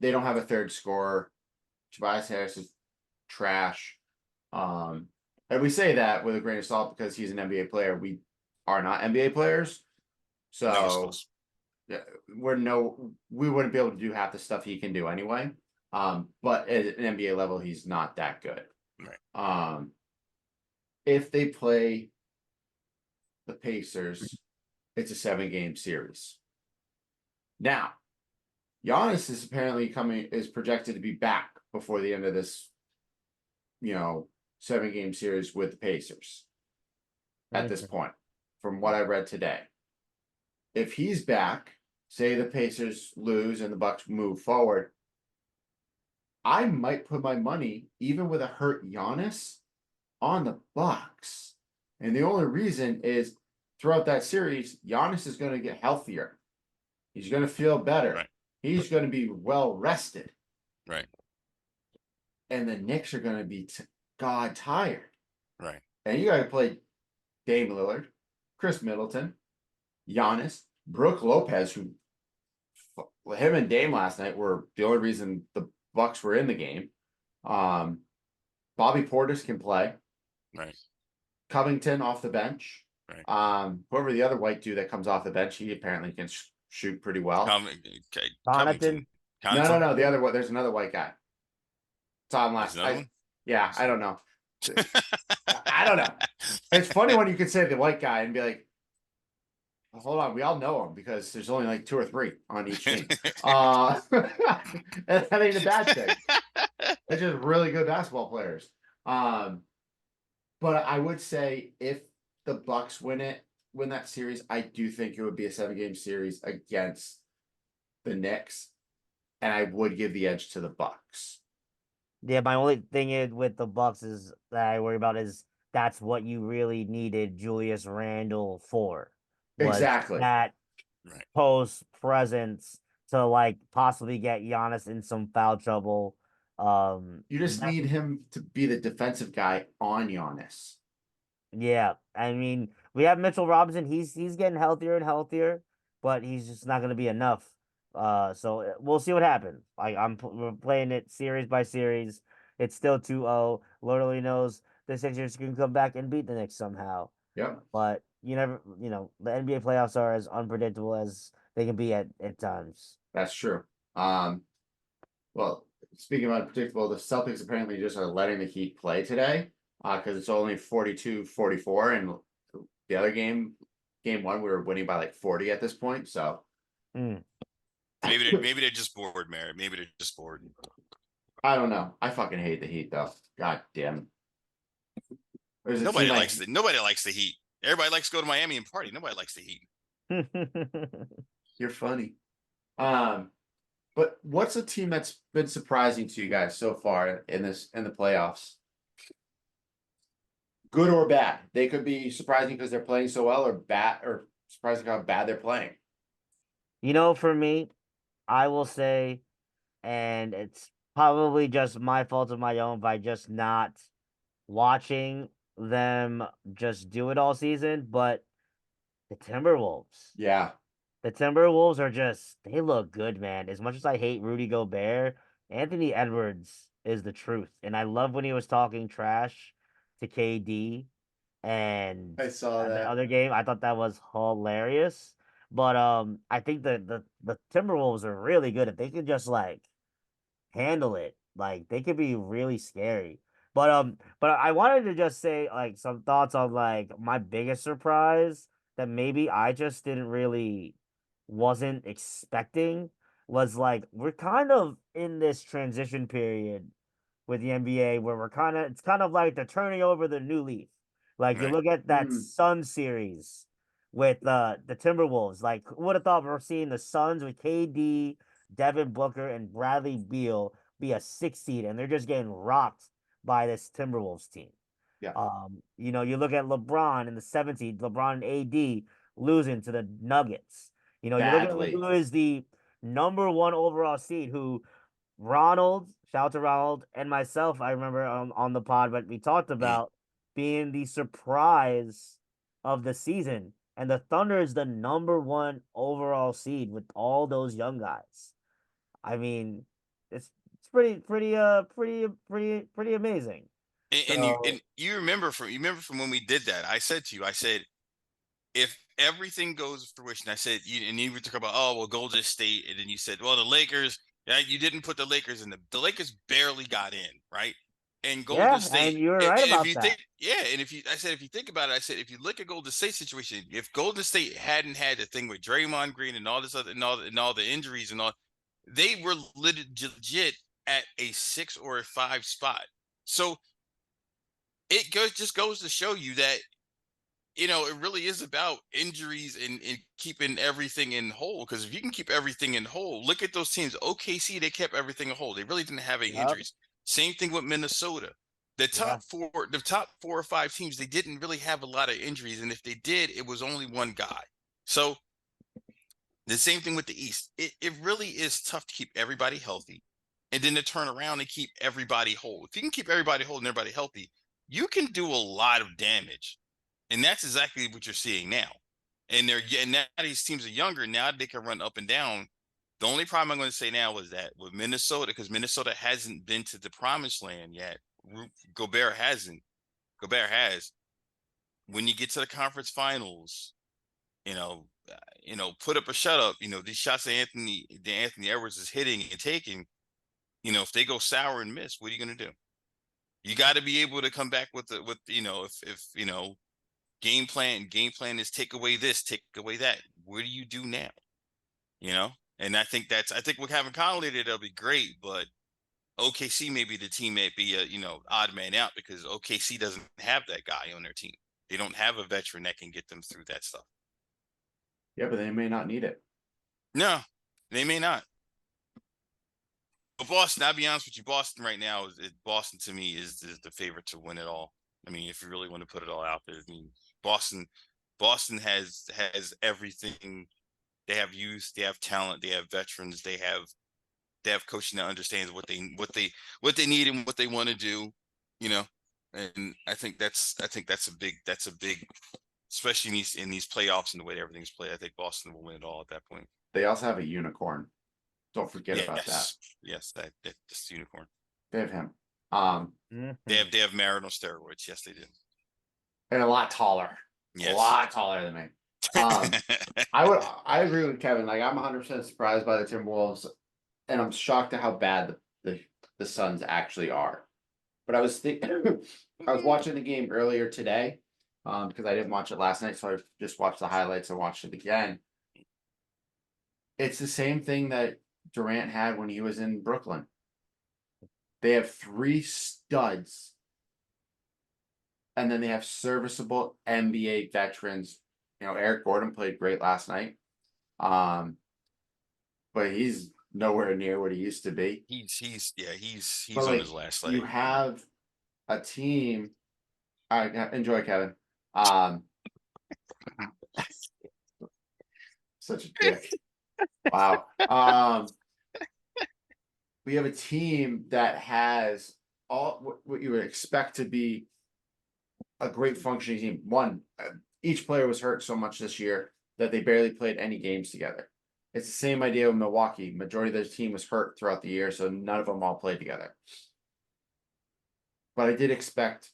They don't have a third scorer. Tobias Harris is trash. And we say that with a grain of salt because he's an NBA player. We are not NBA players. So yeah, we wouldn't be able to do half the stuff he can do anyway. But at an NBA level, he's not that good.
Right.
If they play the Pacers, it's a 7-game series. Now, Giannis is projected to be back before the end of this, 7-game series with the Pacers at this point, from what I read today. If he's back, say the Pacers lose and the Bucks move forward, I might put my money, even with a hurt Giannis, on the Bucks. And the only reason is throughout that series, Giannis is going to get healthier. He's going to feel better.
Right.
He's going to be well rested.
Right.
And the Knicks are going to be tired.
Right.
And you got to play Dame Lillard, Chris Middleton, Giannis, Brooke Lopez, who him and Dame last night were the only reason the Bucks were in the game. Bobby Portis can play.
Right. Covington
off the bench.
Right.
Whoever the other white dude that comes off the bench, he apparently can shoot pretty well.
Covington.
No. The other one, there's another white guy. Tom last. I don't know. I don't know. It's funny when you could say the white guy and be like, well, hold on, we all know him because there's only like 2 or 3 on each team. That ain't a bad thing. They're just really good basketball players. But I would say if the Bucks win that series, I do think it would be a 7-game series against the Knicks, and I would give the edge to the Bucks.
Yeah, my only thing with the Bucks is that I worry about is that's what you really needed Julius Randle for.
Exactly.
That post presence to possibly get Giannis in some foul trouble.
You just need him to be the defensive guy on Giannis.
Yeah, I mean, we have Mitchell Robinson. He's getting healthier and healthier, but he's just not going to be enough. So we'll see what happens. We're playing it series by series. It's still 2-0. Lord only knows the Sixers can come back and beat the Knicks somehow.
Yep,
But the NBA playoffs are as unpredictable as they can be at times.
that's true. Well, speaking of unpredictable, the Celtics apparently just are letting the Heat play today, because it's only 42-44, and the other game one, we were winning by like 40 at this point. So
Mm.
Maybe they're just bored, Merritt. Maybe they're just bored.
I don't know. I fucking hate the Heat though. God damn. There's a
Nobody
team
likes nobody likes the Heat. Everybody likes to go to Miami and party. Nobody likes the Heat.
You're funny. But what's a team that's been surprising to you guys so far in the playoffs? Good or bad? They could be surprising because they're playing so well, or bad, or surprising how bad they're playing.
For me, I will say, and it's probably just my fault of my own by just not watching them just do it all season, but the Timberwolves.
Yeah,
The Timberwolves they look good, man. As much as I hate Rudy Gobert, Anthony Edwards is the truth. And I love when he was talking trash to KD and
I saw
the
that.
other game. I thought that was hilarious. But I think the Timberwolves are really good if they can just like handle it. Like they could be really scary. But I wanted to just say like some thoughts on like my biggest surprise that maybe I just didn't really wasn't expecting was like we're kind of in this transition period with the NBA where it's kind of like they're turning over the new leaf. Like you
Right.
look at that
Mm.
Sun series with the Timberwolves. Like who would have thought we're seeing the Suns with KD, Devin Booker, and Bradley Beal be a 6 seed, and they're just getting rocked by this Timberwolves team.
Yeah.
You look at LeBron in the 7 seed, LeBron and AD losing to the Nuggets. You look at
Badly.
who is the number one overall seed, who Ronald, shout out to Ronald, and myself, I remember on the pod, but we talked about being the surprise of the season. And the Thunder is the number one overall seed with all those young guys. I mean, it's pretty amazing. So
And you remember from when we did that, I said to you, I said, if everything goes to fruition, I said, and you were talking about, oh well, Golden State, and then you said, well, the Lakers, yeah, you didn't put the Lakers in. The Lakers barely got in, right? And Golden
yeah, and
State,
you were
and
right
if
about
you
that.
think, yeah, and I said, if you think about it, I said, if you look at Golden State situation, if Golden State hadn't had the thing with Draymond Green and all this other and all the injuries and all, they were legit at a 6 or a 5 spot. So it just goes to show you that it really is about injuries and keeping everything in whole. Because if you can keep everything in whole, look at those teams. OKC, they kept everything in whole. They really didn't have any
Yep.
injuries. Same thing with Minnesota. The
Yeah.
top 4 or 5 teams, they didn't really have a lot of injuries, and if they did, it was only one guy. So the same thing with the East. It really is tough to keep everybody healthy, and then to turn around and keep everybody whole. If you can keep everybody whole and everybody healthy, you can do a lot of damage. And that's exactly what you're seeing now. And now these teams are younger. Now they can run up and down. The only problem I'm going to say now is that with Minnesota, because Minnesota hasn't been to the promised land yet. Gobert hasn't. Gobert has. When you get to the conference finals, you know, put up or shut up. These shots that Anthony Edwards is hitting and taking. If they go sour and miss, what are you going to do? You got to be able to come back with if game plan is take away this, take away that. What do you do now? And I think with having Conley there, that'll be great, but OKC maybe the team may be a odd man out because OKC doesn't have that guy on their team. They don't have a veteran that can get them through that stuff.
Yeah, but they may not need it.
No, they may not. But Boston, I'll be honest with you, Boston right now Boston to me is the favorite to win it all. I mean, if you really want to put it all out there, I mean, Boston has everything. They have youth, they have talent, they have veterans, they have coaching that understands what they need and what they want to do, And I think that's a big, especially in these playoffs and the way everything's played. I think Boston will win it all at that point.
They also have a unicorn Don't forget about that.
Yes, that's unicorn.
They have him.
Mhm.
They have Marin on steroids. Yes, they do.
And a lot taller.
Yes.
A lot taller than me. I agree with Kevin. Like, I'm 100% surprised by the Timberwolves, and I'm shocked at how bad the Suns actually are. But I was I was watching the game earlier today, because I didn't watch it last night, so I just watched the highlights and watched it again. It's the same thing that Durant had when he was in Brooklyn. They have 3 studs, and then they have serviceable NBA veterans. You know, Eric Gordon played great last night. But he's nowhere near what he used to be.
He's
But
on
like,
his last
you
leg.
have a team. I enjoy Kevin. Such a dick. Wow. We have a team that has all what you would expect to be a great functioning team. One, each player was hurt so much this year that they barely played any games together. It's the same idea with Milwaukee. Majority of their team was hurt throughout the year, so none of them all played together. But I did expect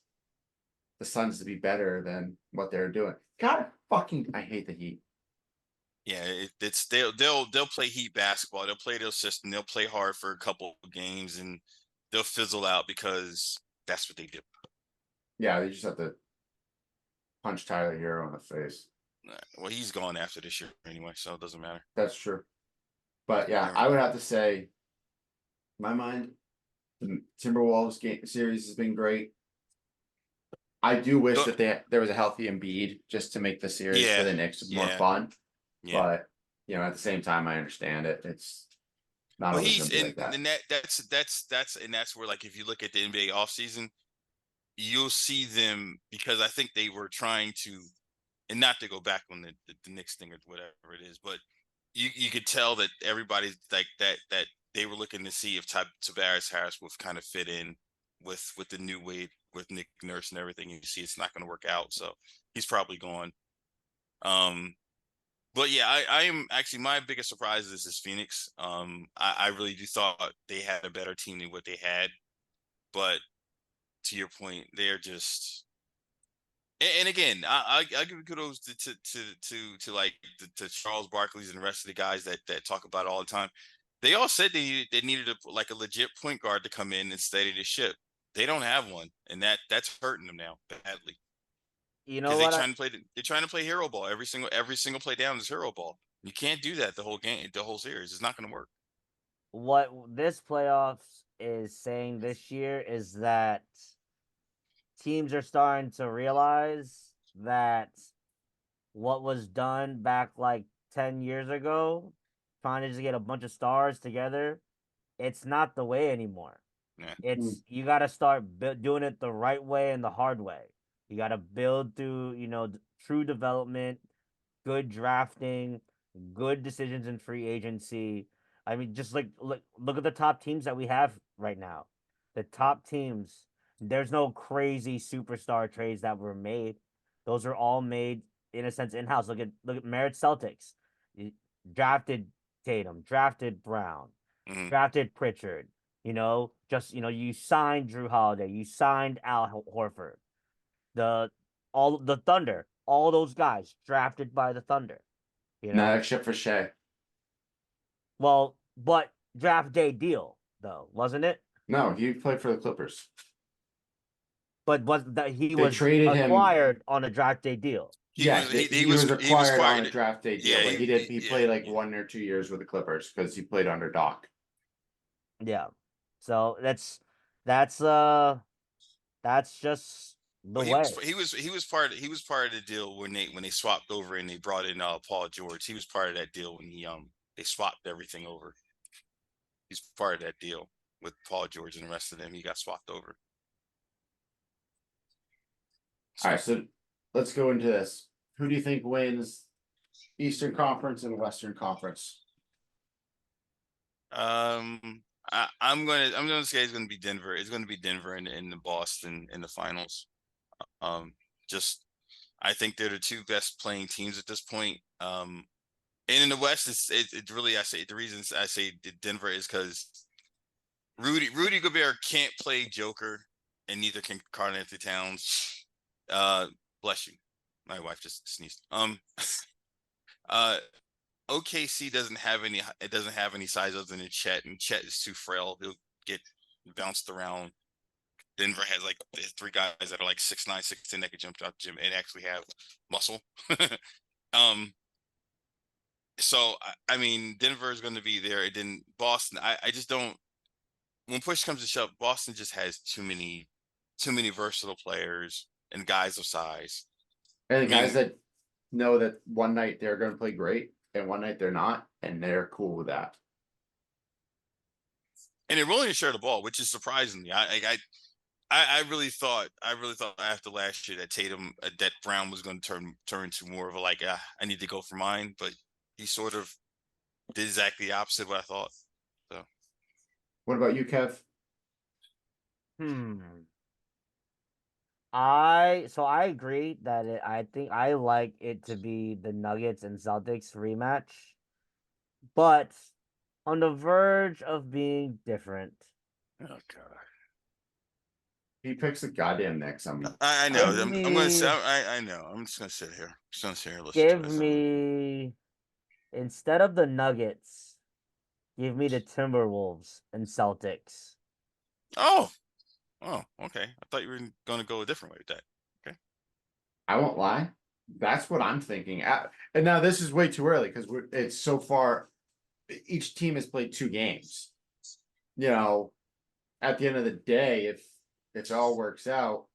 the Suns to be better than what they're doing. God, I hate the Heat.
Yeah, it's they'll play Heat basketball. They'll play their system. They'll play hard for a couple of games, and they'll fizzle out because that's what they do.
Yeah, they just have to punch Tyler Hero in the face.
Well, he's gone after this year anyway, so it doesn't matter.
That's true. But yeah,
Yeah.
I would have to say, in my mind, the Timberwolves game series has been great. I do wish
Look-
that there was a healthy Embiid just to make the series for
Yeah,
the Knicks more
yeah.
fun.
Yeah.
But you know, at the same time, I understand it. It's not
Well,
always
he's
gonna be like that.
and that's where, like, if you look at the NBA offseason, you'll see them, because I think they were trying to, and not to go back on the Knicks thing or whatever it is, but you could tell that everybody's like that they were looking to see if Tobias Harris would kind of fit in with the new wave with Nick Nurse and everything. You see, it's not going to work out, so he's probably gone. But yeah, I am actually, my biggest surprise is Phoenix. I really do thought they had a better team than what they had, but to your point, they're just. And again, I give kudos to like to Charles Barkley's and the rest of the guys that talk about it all the time. They all said they needed a legit point guard to come in and steady the ship. They don't have one, and that's hurting them now badly.
You know
Because
what?
they're trying to play hero ball. Every single play down is hero ball. You can't do that the whole game, the whole series. It's not going to work.
What this playoffs is saying this year is that teams are starting to realize that what was done back like 10 years ago, trying to just get a bunch of stars together, it's not the way anymore.
Yeah.
It's you got to start doing it the right way and the hard way. You got to build through, true development, good drafting, good decisions in free agency. I mean, just like look at the top teams that we have right now. The top teams, there's no crazy superstar trades that were made. Those are all made in a sense in house. Look at Merit Celtics. You drafted Tatum, drafted Brown,
Mhm.
drafted Pritchard. You signed Drew Holiday, you signed Al Horford. The Thunder, all those guys drafted by the Thunder.
Not except for Shea.
Well, but draft day deal though, wasn't it?
No, he played for the Clippers.
But was that he
They
was
traded him.
acquired on a draft day deal?
He
was acquired on a
acquired.
draft day deal,
Yeah,
but he
yeah,
played like
yeah.
1 or 2 years with the Clippers because he played under Doc.
Yeah. So that's just the
Well,
way.
he was part of the deal when they swapped over and they brought in Paul George. He was part of that deal when they swapped everything over. He's part of that deal with Paul George and the rest of them. He got swapped over.
All right, so let's go into this. Who do you think wins Eastern Conference and Western Conference?
I'm gonna say it's gonna be Denver. It's gonna be Denver and the Boston in the finals. Just I think they're the two best playing teams at this point. And in the West, it really, I say the reasons I say Denver is because Rudy Gobert can't play Joker, and neither can Karl Anthony Towns. Bless you. My wife just sneezed. Uh, OKC doesn't have any. It doesn't have any size other than Chet, and Chet is too frail. He'll get bounced around. Denver has like three guys that are like 6'9", 6'10" that can jump out the gym and actually have muscle. um, so I mean, Denver is going to be there. And then Boston, I just don't. When push comes to shove, Boston just has too many versatile players and guys of size.
And the
I
guys
mean,
that know that one night they're going to play great and one night they're not, and they're cool with that.
and they're willing to share the ball, which is surprising me. I really thought after last year that Tatum that Brown was going to turn to more of a like I need to go for mine, but he sort of did exactly the opposite of what I thought. So
What about you, Kev?
I agree that I think I like it to be the Nuggets and Celtics rematch, but on the verge of being different.
oh god,
He picks the goddamn Knicks.
I know.
Give
I'm going to say
me,
I know. I'm just going to sit here. Just going to sit here and listen to
give
it.
me instead of the Nuggets, give me the Timberwolves and Celtics.
Oh, okay. I thought you were going to go a different way with that. Okay.
I won't lie. That's what I'm thinking. And now this is way too early because it's so far. Each team has played 2 games. You know, at the end of the day, if it all works out,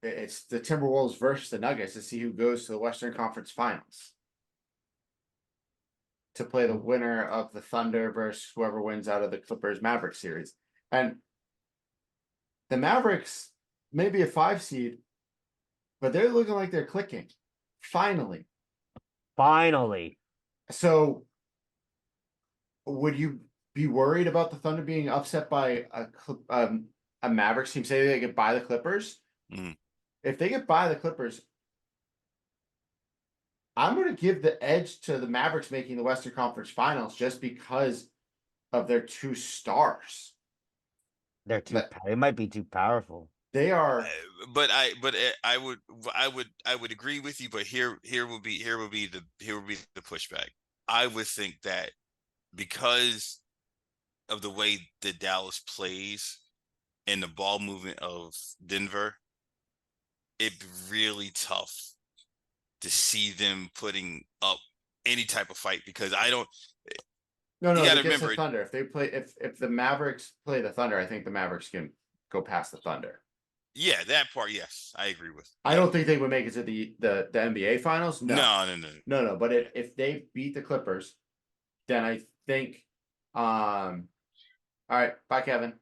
it's the Timberwolves versus the Nuggets to see who goes to the Western Conference Finals. To play the winner of the Thunder versus whoever wins out of the Clippers Mavericks series. And the Mavericks may be a 5 seed, but they're looking like they're clicking. Finally. So would you be worried about the Thunder being upset by a Mavericks team? Say they get by the Clippers.
Mm.
If they get by the Clippers, I'm going to give the edge to the Mavericks making the Western Conference Finals just because of their 2 stars.
They're too. They might be too powerful.
They are.
But I would agree with you. But here will be the pushback. I would think that because of the way that Dallas plays and the ball movement of Denver, it'd be really tough to see them putting up any type of fight because I don't.
No,
You got to
against the
remember,
Thunder. If they play, if the Mavericks play the Thunder, I think the Mavericks can go past the Thunder.
yeah, that part, yes, I agree with.
I don't think they would make it to the NBA Finals. No.
No.
But if they beat the Clippers, then I think. All right, bye, Kevin.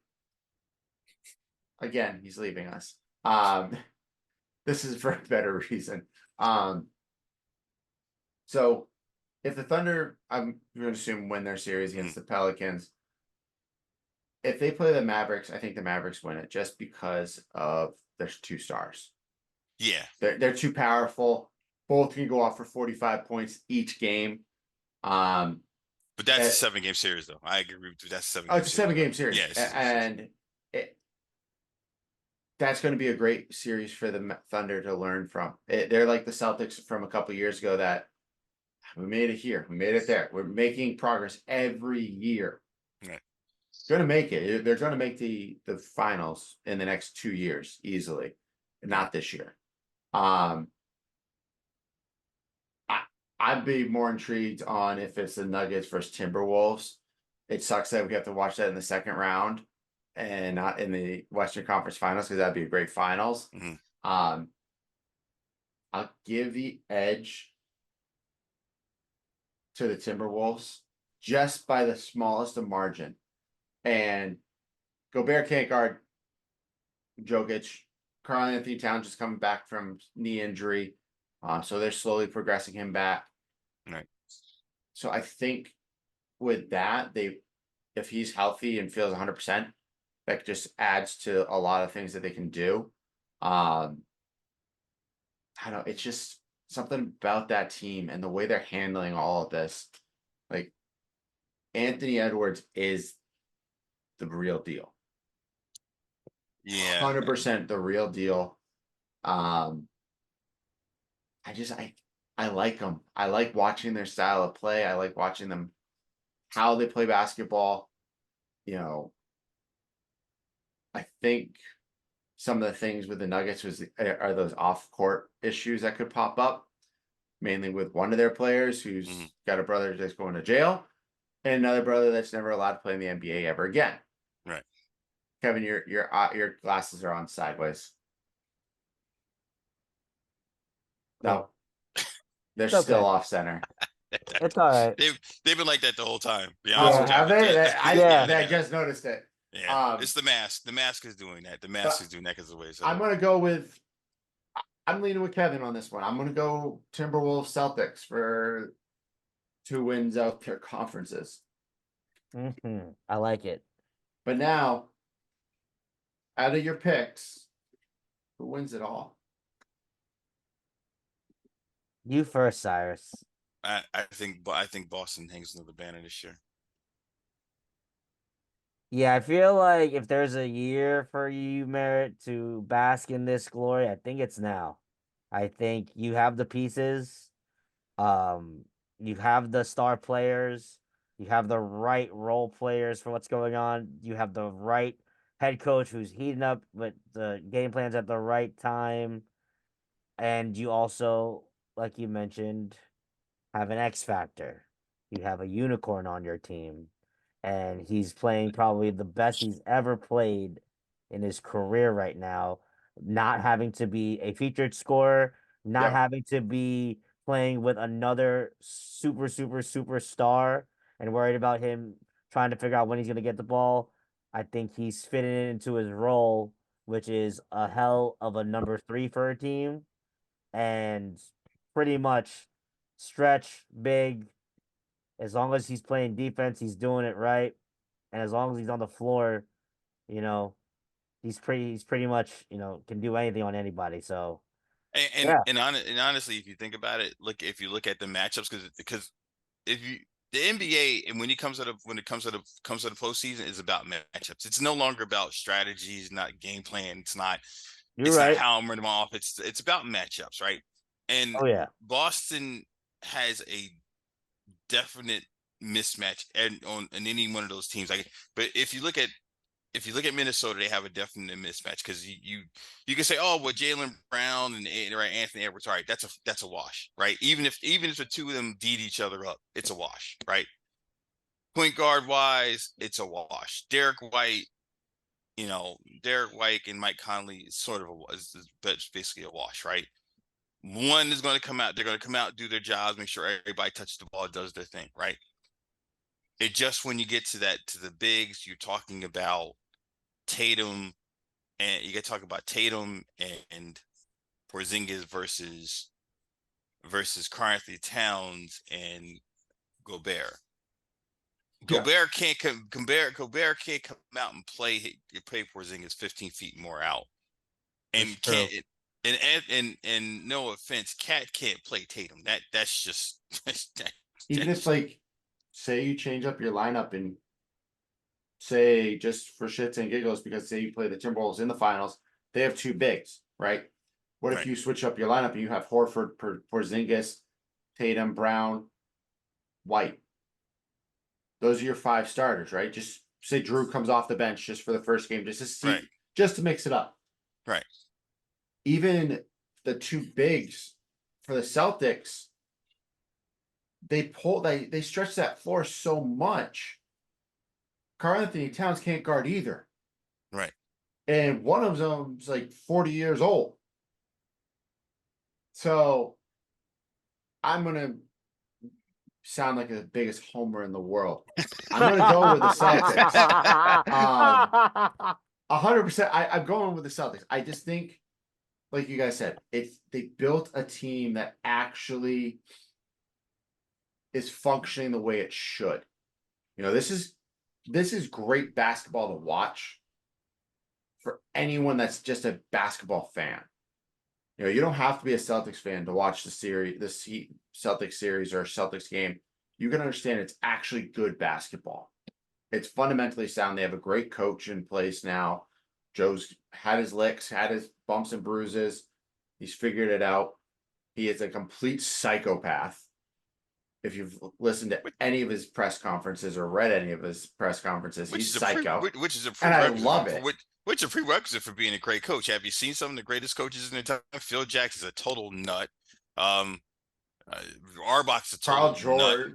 Again, he's leaving us. This is for a better reason. So if the Thunder, I'm going to assume win their series against the Pelicans. If they play the Mavericks, I think the Mavericks win it just because of their 2 stars.
Yeah,
They're too powerful. Both can go off for 45 points each game.
but that's a 7-game series, though. I agree with you. That's a 7-game.
It's a 7-game series.
Yes,
and that's going to be a great series for the Thunder to learn from. They're like the Celtics from a couple years ago that we made it here, we made it there. We're making progress every year.
Right.
Going to make it. They're going to make the finals in the next 2 years easily, not this year. I'd be more intrigued on if it's the Nuggets versus Timberwolves. It sucks that we have to watch that in the second round and not in the Western Conference Finals because that'd be a great finals.
Mm-hmm.
I'll give the edge to the Timberwolves just by the smallest of margin. And Gobert can't guard Jokic. Karl Anthony Towns just coming back from knee injury. So they're slowly progressing him back.
Right.
So I think with that, if he's healthy and feels 100%, that just adds to a lot of things that they can do. I don't know. It's just something about that team and the way they're handling all of this. Like Anthony Edwards is the real deal.
Yeah.
100% the real deal. I like them. I like watching their style of play. I like watching them how they play basketball. You know, I think some of the things with the Nuggets are those off court issues that could pop up, mainly with one of their players who's got a brother that's going to jail and another brother that's never allowed to play in the NBA ever again.
Right.
Kevin, your glasses are on sideways. No, they're
It's
still
okay.
off center.
It's all right.
They've been like that the whole time. Be
Oh,
honest with you.
have they?
Yeah.
I just noticed it.
Yeah, it's the mask. The mask is doing that. The mask is doing that because of the way. So
I'm gonna go with. I'm leaning with Kevin on this one. I'm gonna go Timberwolves Celtics for 2 wins out their conferences.
I like it.
But now, out of your picks, who wins it all?
You first, Cyrus.
I think Boston hangs another banner this year.
Yeah, I feel like if there's a year for you, Merritt, to bask in this glory, I think it's now. I think you have the pieces. You have the star players. You have the right role players for what's going on. You have the right head coach who's heating up with the game plans at the right time. And you also, like you mentioned, have an X factor. You have a unicorn on your team, and he's playing probably the best he's ever played in his career right now, not having to be a featured scorer, not
Yep.
having to be playing with another super star and worried about him trying to figure out when he's going to get the ball. I think he's fitting into his role, which is a hell of a number 3 for a team, and pretty much stretch big. As long as he's playing defense, he's doing it right, and as long as he's on the floor, you know, he's pretty much, can do anything on anybody. So
And
yeah,
and honestly, if you think about it, if you look at the matchups, because if you the NBA and when it comes to the postseason is about matchups. It's no longer about strategies, not game plan.
you're
It's not
right.
how I'm running them off. It's about matchups, right? And
Oh yeah,
Boston has a definite mismatch and on in any one of those teams. But if you look at Minnesota, they have a definite mismatch because you can say, oh, well, Jaylen Brown and right, Anthony Edwards, all right, that's a wash, right? Even if the two of them beat each other up, it's a wash, right? Point guard wise, it's a wash. Derek White and Mike Conley is sort of that's basically a wash, right? One is going to come out. They're going to come out, do their jobs, make sure everybody touches the ball, does their thing, right? It just when you get to the bigs, you're talking about Tatum, and you got to talk about Tatum and Porzingis versus Karl Anthony Towns and Gobert. Gobert can't come. Gobert can't come out and play Porzingis 15 feet more out, and
true.
and no offense, Cat can't play Tatum. That's just
Even if say you change up your lineup and say just for shits and giggles, because say you play the Timberwolves in the finals, they have 2 bigs, right? What if
Right.
you switch up your lineup and you have Horford, Porzingis, Tatum, Brown, White? Those are your 5 starters, right? Just say Drew comes off the bench just for the first game, just to see,
Right.
just to mix it up.
Right.
Even the 2 bigs for the Celtics, they stretch that floor so much. Karl Anthony Towns can't guard either.
Right.
And one of them's like 40 years old. So I'm gonna sound like the biggest homer in the world. I'm gonna go with the Celtics. 100%. I'm going with the Celtics. I just think, like you guys said, they built a team that actually is functioning the way it should. This is great basketball to watch for anyone that's just a basketball fan. You don't have to be a Celtics fan to watch the series, Celtics series or Celtics game. You can understand it's actually good basketball. It's fundamentally sound. They have a great coach in place now. Joe's had his licks, had his bumps and bruises. He's figured it out. He is a complete psychopath. If you've listened to any of his press conferences or read any of his press conferences,
which
he's
is
psycho.
which is a
And I
prerequisite.
love it.
Which is a prerequisite for being a great coach. Have you seen some of the greatest coaches in the time? Phil Jackson's a total nut. Uh, Arbach's a
Carl
total nut.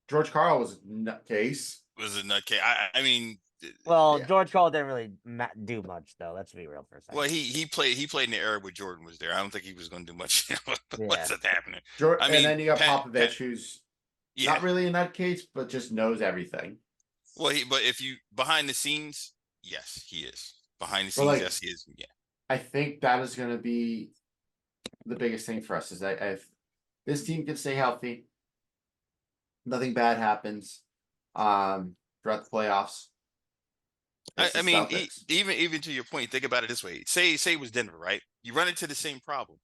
George Carl was a nutcase.
Was a nutcase. I mean,
Well,
Yeah.
George Karl didn't really do much, though. Let's be real for a second.
well, he played in the era where Jordan was there. I don't think he was going to do much. What's
Yeah.
happening?
George,
I
and
mean,
then you got
Pat,
Popovich, who's
yeah.
not really a nutcase, but just knows everything.
Well, but if you behind the scenes, yes, he is. Behind the
But,
scenes,
like,
yes, he is. Yeah.
I think that is going to be the biggest thing for us. Is that if this team can stay healthy, nothing bad happens throughout the playoffs. It's
I
the
mean,
Celtics.
even to your point, think about it this way. Say it was Denver, right? You run into the same problem.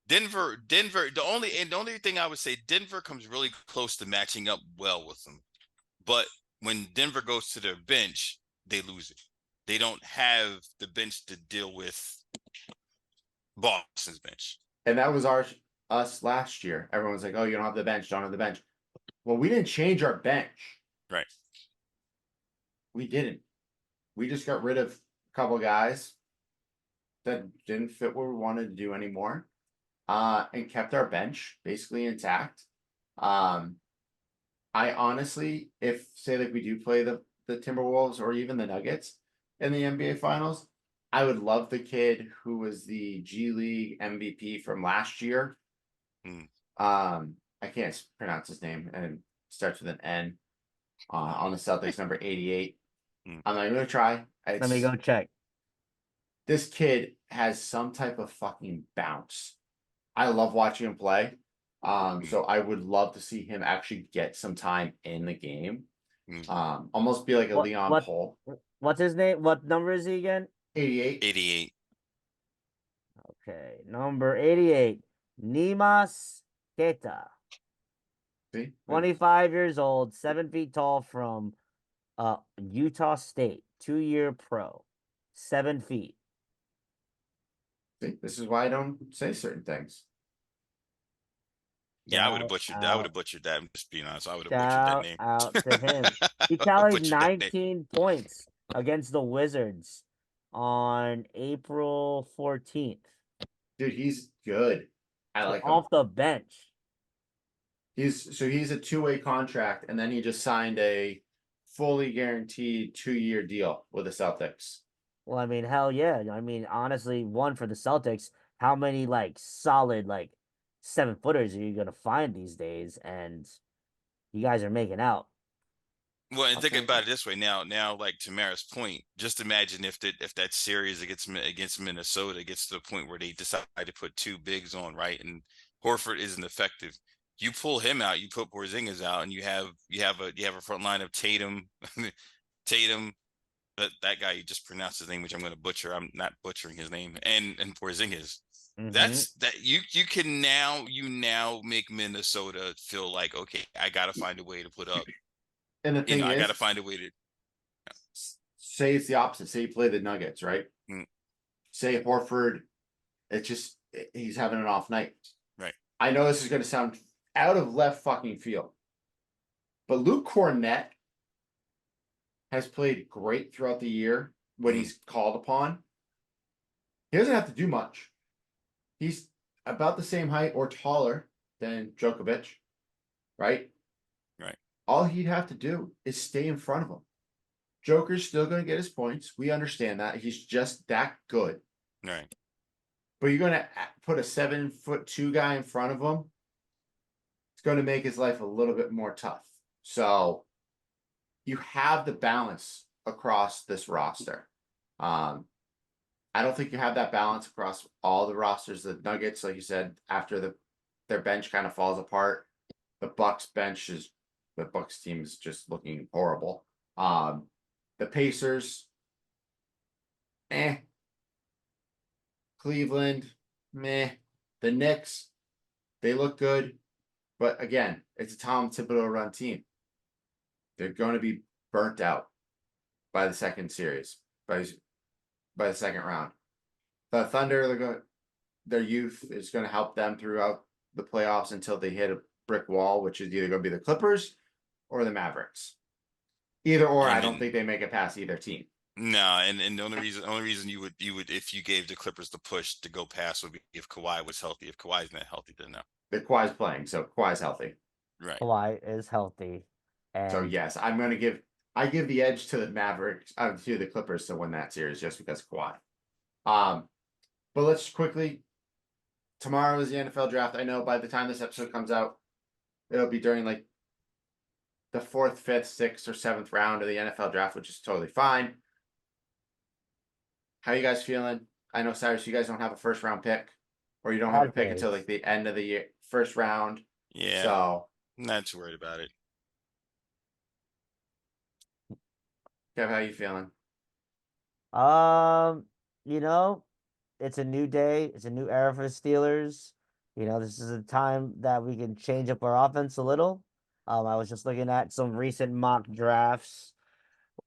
Denver. The only thing I would say, Denver comes really close to matching up well with them, but when Denver goes to their bench, they lose it. They don't have the bench to deal with Boston's bench.
And that was us last year. Everyone's like, "Oh, you don't have the bench. Don't have the bench." Well, we didn't change our bench.
Right.
We didn't. We just got rid of a couple guys that didn't fit what we wanted to do anymore, and kept our bench basically intact. I honestly, if say like we do play the Timberwolves or even the Nuggets in the NBA Finals, I would love the kid who was the G League MVP from last year.
Hmm.
I can't pronounce his name, and it starts with an N. On the Celtics, number 88. I'm not even gonna try.
Let me go check.
This kid has some type of fucking bounce. I love watching him play. So I would love to see him actually get some time in the game. Almost be like a Leon Paul.
What's his name? What number is he again?
88.
88.
Okay, number 88, Nimas Keta.
See?
25 years old, 7 feet tall, from Utah State, 2-year pro, 7 feet.
See? This is why I don't say certain things.
Yeah, I would have butchered that. I'm just being honest. I would have butchered that name.
Out to him. He
I would've
tallied
butchered that name.
19 points against the Wizards on April 14th.
Dude, he's good. I like him.
Off the bench.
He's a two-way contract, and then he just signed a fully guaranteed 2-year deal with the Celtics.
Well, I mean, hell yeah. I mean, honestly, one for the Celtics, how many like solid like 7-footers are you gonna find these days? And you guys are making out.
Well, and think about it this way. Now, like Tamara's point, just imagine if that series against Minnesota gets to the point where they decide to put 2 bigs on, right? And Horford isn't effective. You pull him out, you put Porzingis out, and you have a front line of Tatum, that guy you just pronounced his name, which I'm going to butcher. I'm not butchering his name, and Porzingis. That's that you can now make Minnesota feel like, okay, I got to find a way to put up.
And the thing is,
I got to find a way to
say it's the opposite. Say you play the Nuggets, right? Say Horford, he's having an off night.
Right.
I know this is going to sound out of left fucking field, but Luke Cornett has played great throughout the year when he's called upon. He doesn't have to do much. He's about the same height or taller than Djokovic, right?
Right.
All he'd have to do is stay in front of him. Joker's still going to get his points. We understand that. He's just that good.
Right.
But you're going to put a 7'2" guy in front of him. It's going to make his life a little bit more tough. So you have the balance across this roster. I don't think you have that balance across all the rosters. The Nuggets, like you said, after their bench kind of falls apart, the Bucks team is just looking horrible. The Pacers, Cleveland, meh. The Knicks, they look good, but again, it's a Tom Thibodeau run team. They're going to be burnt out by the second series, by the second round. The Thunder, their youth is going to help them throughout the playoffs until they hit a brick wall, which is either going to be the Clippers or the Mavericks. Either or, I don't think they make it past either team.
No, and the only reason you would if you gave the Clippers the push to go past would be if Kawhi was healthy. If Kawhi's not healthy, then no.
The Kawhi's playing, so Kawhi's healthy.
Right.
Kawhi is healthy. And
So yes, I give the edge to the Mavericks, to the Clippers to win that series just because of Kawhi. But let's quickly. Tomorrow is the NFL draft. I know by the time this episode comes out, it'll be during like the 4th, 5th, 6th, or 7th round of the NFL draft, which is totally fine. How you guys feeling? I know, Cyrus, you guys don't have a first round pick, or you don't have a pick until like the end of the year, first round.
Yeah.
So
I'm not too worried about it.
Kev, how you feeling?
You know, it's a new day. It's a new era for the Steelers. You know, this is a time that we can change up our offense a little. I was just looking at some recent mock drafts.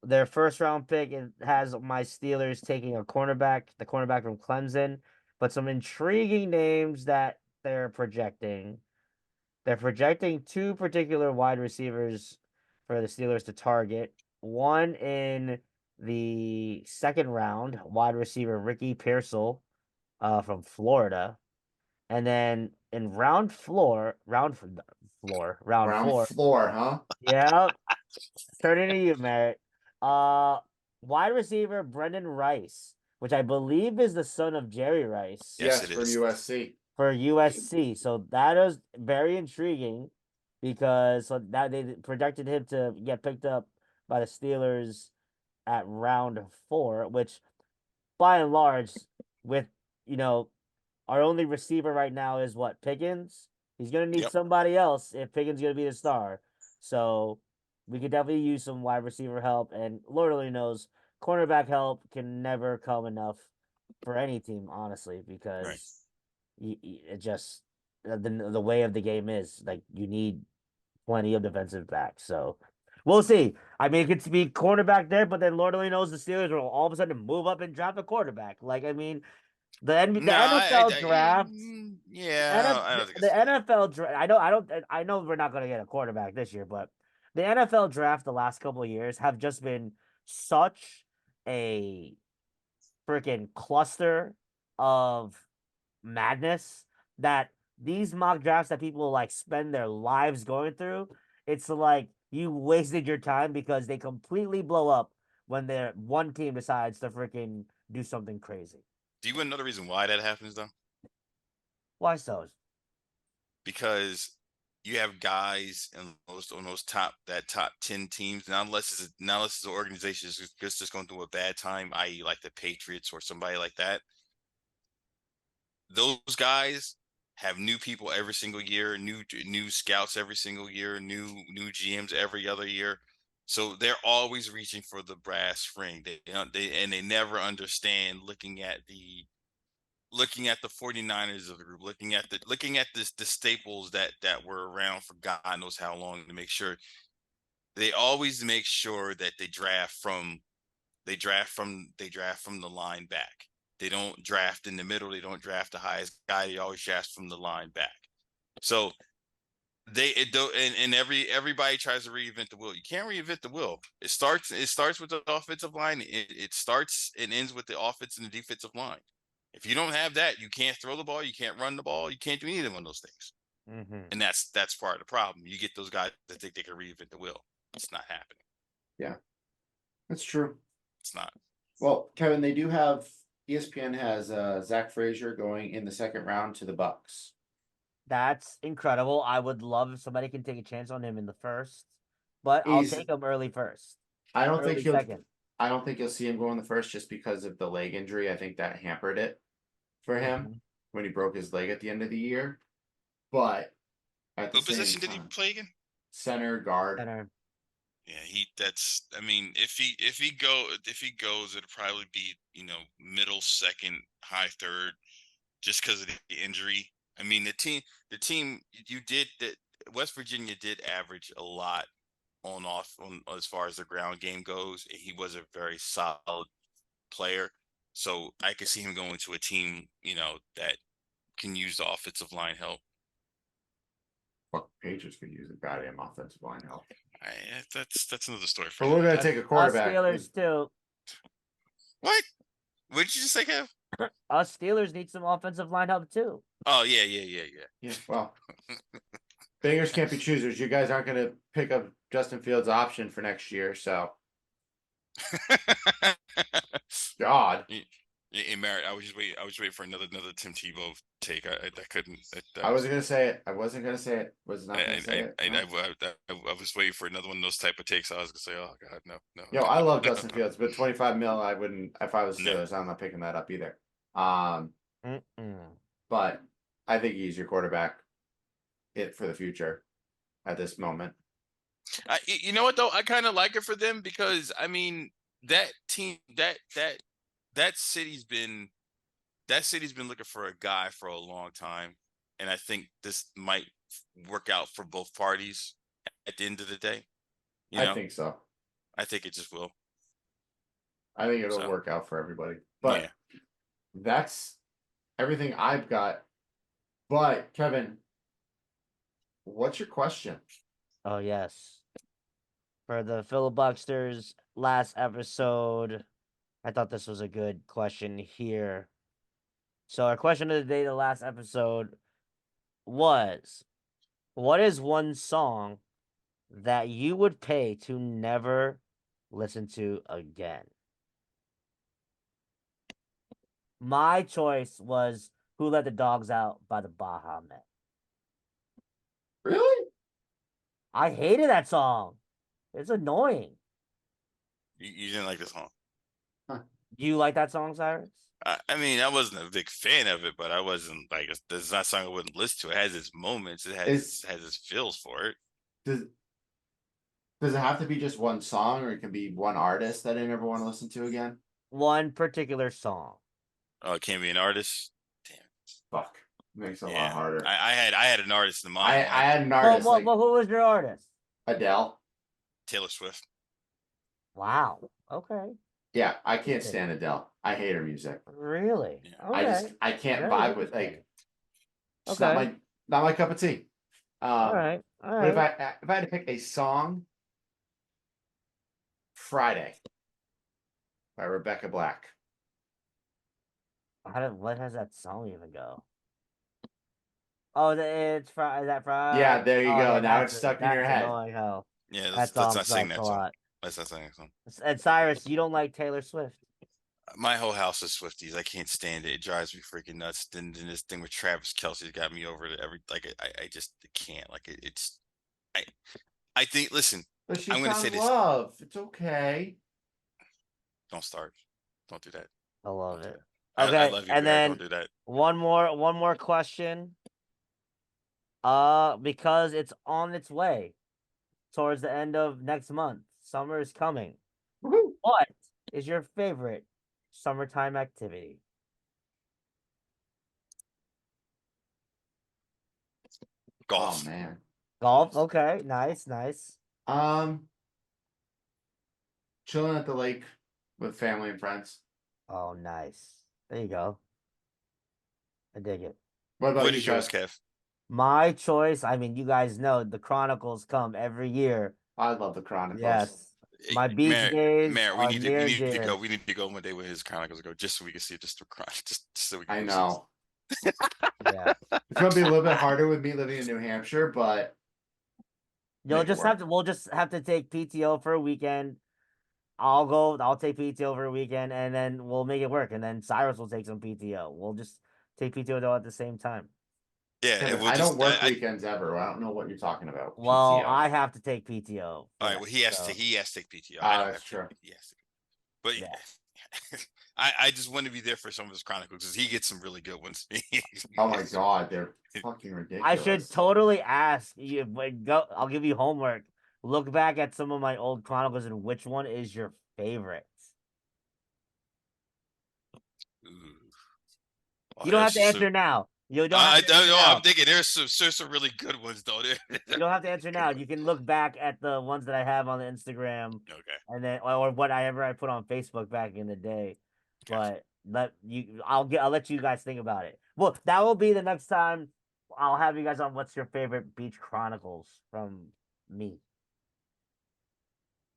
Their first round pick, it has my Steelers taking the cornerback from Clemson, but some intriguing names that they're projecting. They're projecting 2 particular wide receivers for the Steelers to target. One in the second round, wide receiver Ricky Pearsall from Florida. And then in round four,
Huh?
yeah, turning to you, Merritt. Wide receiver Brendan Rice, which I believe is the son of Jerry Rice.
Yes,
Yes,
it
from
is.
USC.
For USC. So that is very intriguing because that they projected him to get picked up by the Steelers at round 4, which by and large, with our only receiver right now is what, Pickens? He's gonna need somebody else if Pickens is gonna be the star. So we could definitely use some wide receiver help, and Lord only knows cornerback help can never come enough for any team, honestly, because it just the way of the game is like you need plenty of defensive backs. So we'll see. I mean, it could be cornerback there, but then Lord only knows the Steelers will all of a sudden move up and draft a quarterback. Like, I mean, the NFL draft.
Yeah, I don't think
The
it's that.
NFL draft. I know we're not going to get a quarterback this year, but the NFL draft the last couple of years have just been such a freaking cluster of madness that these mock drafts that people like spend their lives going through, it's like you wasted your time because they completely blow up when their one team decides to freaking do something crazy.
Do you want another reason why that happens though?
Why so?
Because you have guys in those top 10 teams. Now, unless it's an organization that's just going through a bad time, i.e., like the Patriots or somebody like that. Those guys have new people every single year, new scouts every single year, new GMs every other year. So they're always reaching for the brass ring. They never understand looking at the 49ers of the group, looking at the staples that were around for God knows how long, to make sure they always make sure that they draft from the line back. They don't draft in the middle. They don't draft the highest guy. They always draft from the line back. So everybody tries to reinvent the wheel. You can't reinvent the wheel. It starts with the offensive line. It starts and ends with the offense and the defensive line. If you don't have that, you can't throw the ball, you can't run the ball, you can't do either one of those things.
Mm-hmm.
And that's part of the problem. You get those guys that think they can reinvent the wheel. It's not happening.
Yeah, that's true.
It's not.
Well, Kevin, they do have ESPN has Zach Frazier going in the second round to the Bucks.
That's incredible. I would love if somebody can take a chance on him in the first, but I'll take him early first.
I don't think he'll.
Second.
I don't think you'll see him go in the first just because of the leg injury. I think that hampered it for him when he broke his leg at the end of the year. But at the
what position
time,
did he play again?
Center, guard.
Center.
Yeah, I mean, if he goes, it'll probably be, middle second, high third. just because of the injury. I mean, the team you did that. West Virginia did average a lot on as far as the ground game goes. He was a very solid player, so I could see him going to a team, that can use the offensive line help.
Fuck, Patriots could use a goddamn offensive line help.
That's another story for
But we're
another
gonna
day.
take a
Us
quarterback.
Steelers too.
What? What did you just say, Kev?
Us Steelers need some offensive line help too.
Oh yeah.
Yeah, well, bangers can't be choosers. You guys aren't gonna pick up Justin Fields' option for next year, so God.
Yeah, Merritt, I was waiting for another Tim Tebow take. I couldn't.
I wasn't gonna say it. I wasn't gonna say it. Was not gonna say it. No.
I was waiting for another one of those type of takes. I was gonna say, oh God, no.
Yo, I love Justin Fields, but 25 mil, I wouldn't. If I was
No.
Steelers, I'm not picking that up either.
Mm-mm.
But I think he's your quarterback. For the future, at this moment.
You know what though? I kind of like it for them because I mean that team that city's been looking for a guy for a long time, and I think this might work out for both parties at the end of the day.
I think so.
I think it just will.
I think it'll work out for everybody. But
yeah.
That's everything I've got. But Kevin, what's your question?
Oh yes. For the filibusters last episode, I thought this was a good question here. So our question of the day, the last episode, was, what is one song that you would pay to never listen to again? My choice was Who Let the Dogs Out by the Baha Men.
Really?
I hated that song. It's annoying.
You didn't like this song?
Do you like that song, Cyrus?
I mean, I wasn't a big fan of it, but I wasn't like it's not a song I wouldn't listen to. It has its moments. It has its feels for it.
Does it have to be just one song, or it can be one artist that I never want to listen to again?
One particular song.
Oh, it can't be an artist. Damn.
Fuck, makes it a lot harder.
I had an artist in mind.
I had an artist.
Well, who was your artist?
Adele.
Taylor Swift.
Wow. Okay.
Yeah, I can't stand Adele. I hate her music.
Really?
Yeah.
Okay.
I can't
Very
vibe with
interesting.
it's
Okay.
not my cup of tea.
All right.
But if I had to pick a song, Friday by Rebecca Black.
What has that song even go? Oh, it's Friday. Is that Friday?
Yeah, there you go.
Yeah,
Now it's stuck in your head.
Annoying hell.
Yeah,
That
let's
song
not sing
sucks
that
a
song.
lot.
Let's not sing that song.
And Cyrus, you don't like Taylor Swift?
My whole house is Swifties. I can't stand it. It drives me freaking nuts. Then this thing with Travis Kelce's got me over it. I just can't. It's I think. Listen,
But she
I'm gonna say
found
this.
love. It's okay.
Don't start. Don't do that.
I love it.
Okay,
Okay,
I love you,
and
Bear.
then
Don't do that.
one more question. Because it's on its way towards the end of next month. Summer is coming.
Woo-hoo.
What is your favorite summertime activity?
Golf.
Oh man.
Golf. Okay, nice.
Chilling at the lake with family and friends.
Oh, nice. There you go. I dig it.
What about
What
you,
is yours,
Kev?
Kev?
My choice. I mean, you guys know the Chronicles come every year.
I love the Chronicles.
Yes. My beach
Mayor,
days
Mayor,
are
we
near
need to
dear.
go. We need to go one day when his Chronicles go, just so we can see just so we can.
I
go
know.
Yeah.
It's gonna be a little bit harder with me living in New Hampshire, but
We'll just have to take PTO for a weekend. I'll take PTO for a weekend, and then we'll make it work. And then Cyrus will take some PTO. We'll just take PTO though at the same time.
Yeah,
Kevin,
and we'll
I
just,
don't work weekends ever. I don't know what you're talking about.
Well,
PTO.
I have to take PTO.
all right. Well, he has to take PTO.
Ah,
I don't
that's
have
true.
to. Yes, but
Yeah.
I just want to be there for some of his Chronicles because he gets some really good ones.
Oh my god, they're fucking ridiculous.
I should totally ask you. Go. I'll give you homework. Look back at some of my old Chronicles and which one is your favorite.
Ooh. Oh,
You don't have
that's
to
just
answer now. You don't
I
have to answer
know.
now.
I'm thinking there's some really good ones though.
You don't have to answer now. You can look back at the ones that I have on the Instagram,
Okay.
and then or whatever I put on Facebook back in the day.
Gotcha.
But I'll let you guys think about it. Well, that will be the next time I'll have you guys on. What's your favorite beach chronicles from me?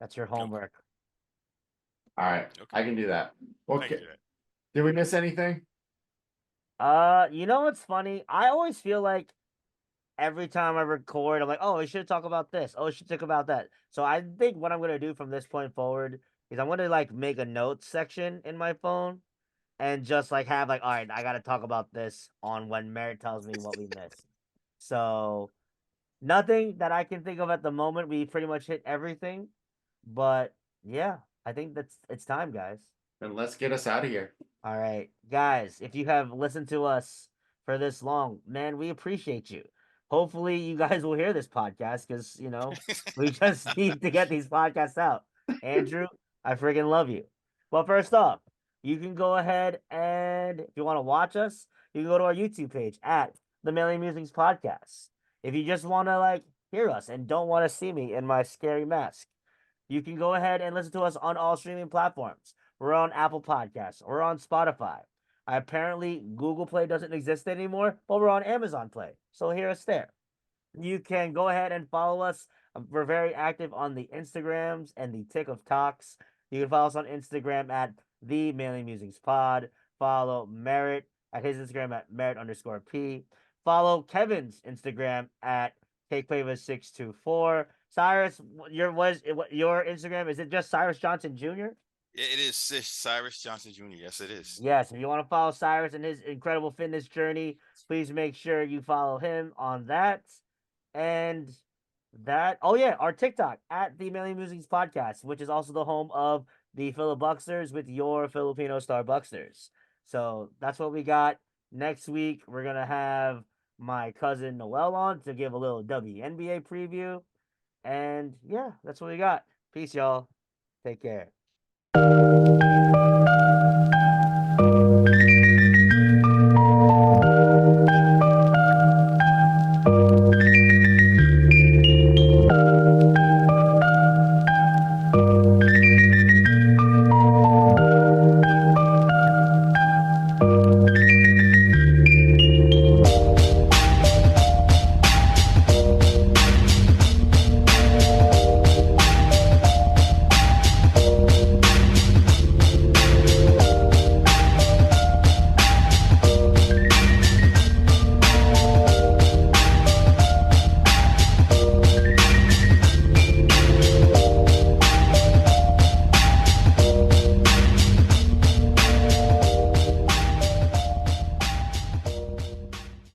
That's your
Okay.
homework.
All right,
Okay.
I can do that.
I can
Okay.
do that.
Did we miss anything?
You know what's funny? I always feel like every time I record, I'm like, oh, we should talk about this. Oh, we should talk about that. So I think what I'm gonna do from this point forward is I'm gonna like make a notes section in my phone and just like have like, all right, I gotta talk about this on when Merritt tells me what we missed. So nothing that I can think of at the moment. We pretty much hit everything. But yeah, I think it's time, guys.
Then let's get us out of here.
All right, guys, if you have listened to us for this long, man, we appreciate you. Hopefully, you guys will hear this podcast because, we just need to get these podcasts out. Andrew, I freaking love you. Well, first off, you can go ahead and if you want to watch us, you can go to our YouTube page at the Million Musings Podcast. If you just want to like hear us and don't want to see me in my scary mask, you can go ahead and listen to us on all streaming platforms. We're on Apple Podcasts. We're on Spotify. Apparently, Google Play doesn't exist anymore, but we're on Amazon Play. So hear us there. You can go ahead and follow us. We're very active on the Instagrams and the TikToks. You can follow us on Instagram at the Mailing Musings Pod. Follow Merritt at his Instagram at Merritt_P. Follow Kevin's Instagram at CakeFlavor624. Cyrus, your Instagram? Is it just Cyrus Johnson Jr.?
It is Cyrus Johnson Jr. Yes, it is.
Yes, if you want to follow Cyrus and his incredible fitness journey, please make sure you follow him on that. And oh yeah, our TikTok at the Million Musings Podcast, which is also the home of the Filibuxers with your Filipino Star Bucksters. So that's what we got. Next week, we're going to have my cousin Noel on to give a little WNBA preview. And yeah, that's what we got. Peace, y'all. Take care.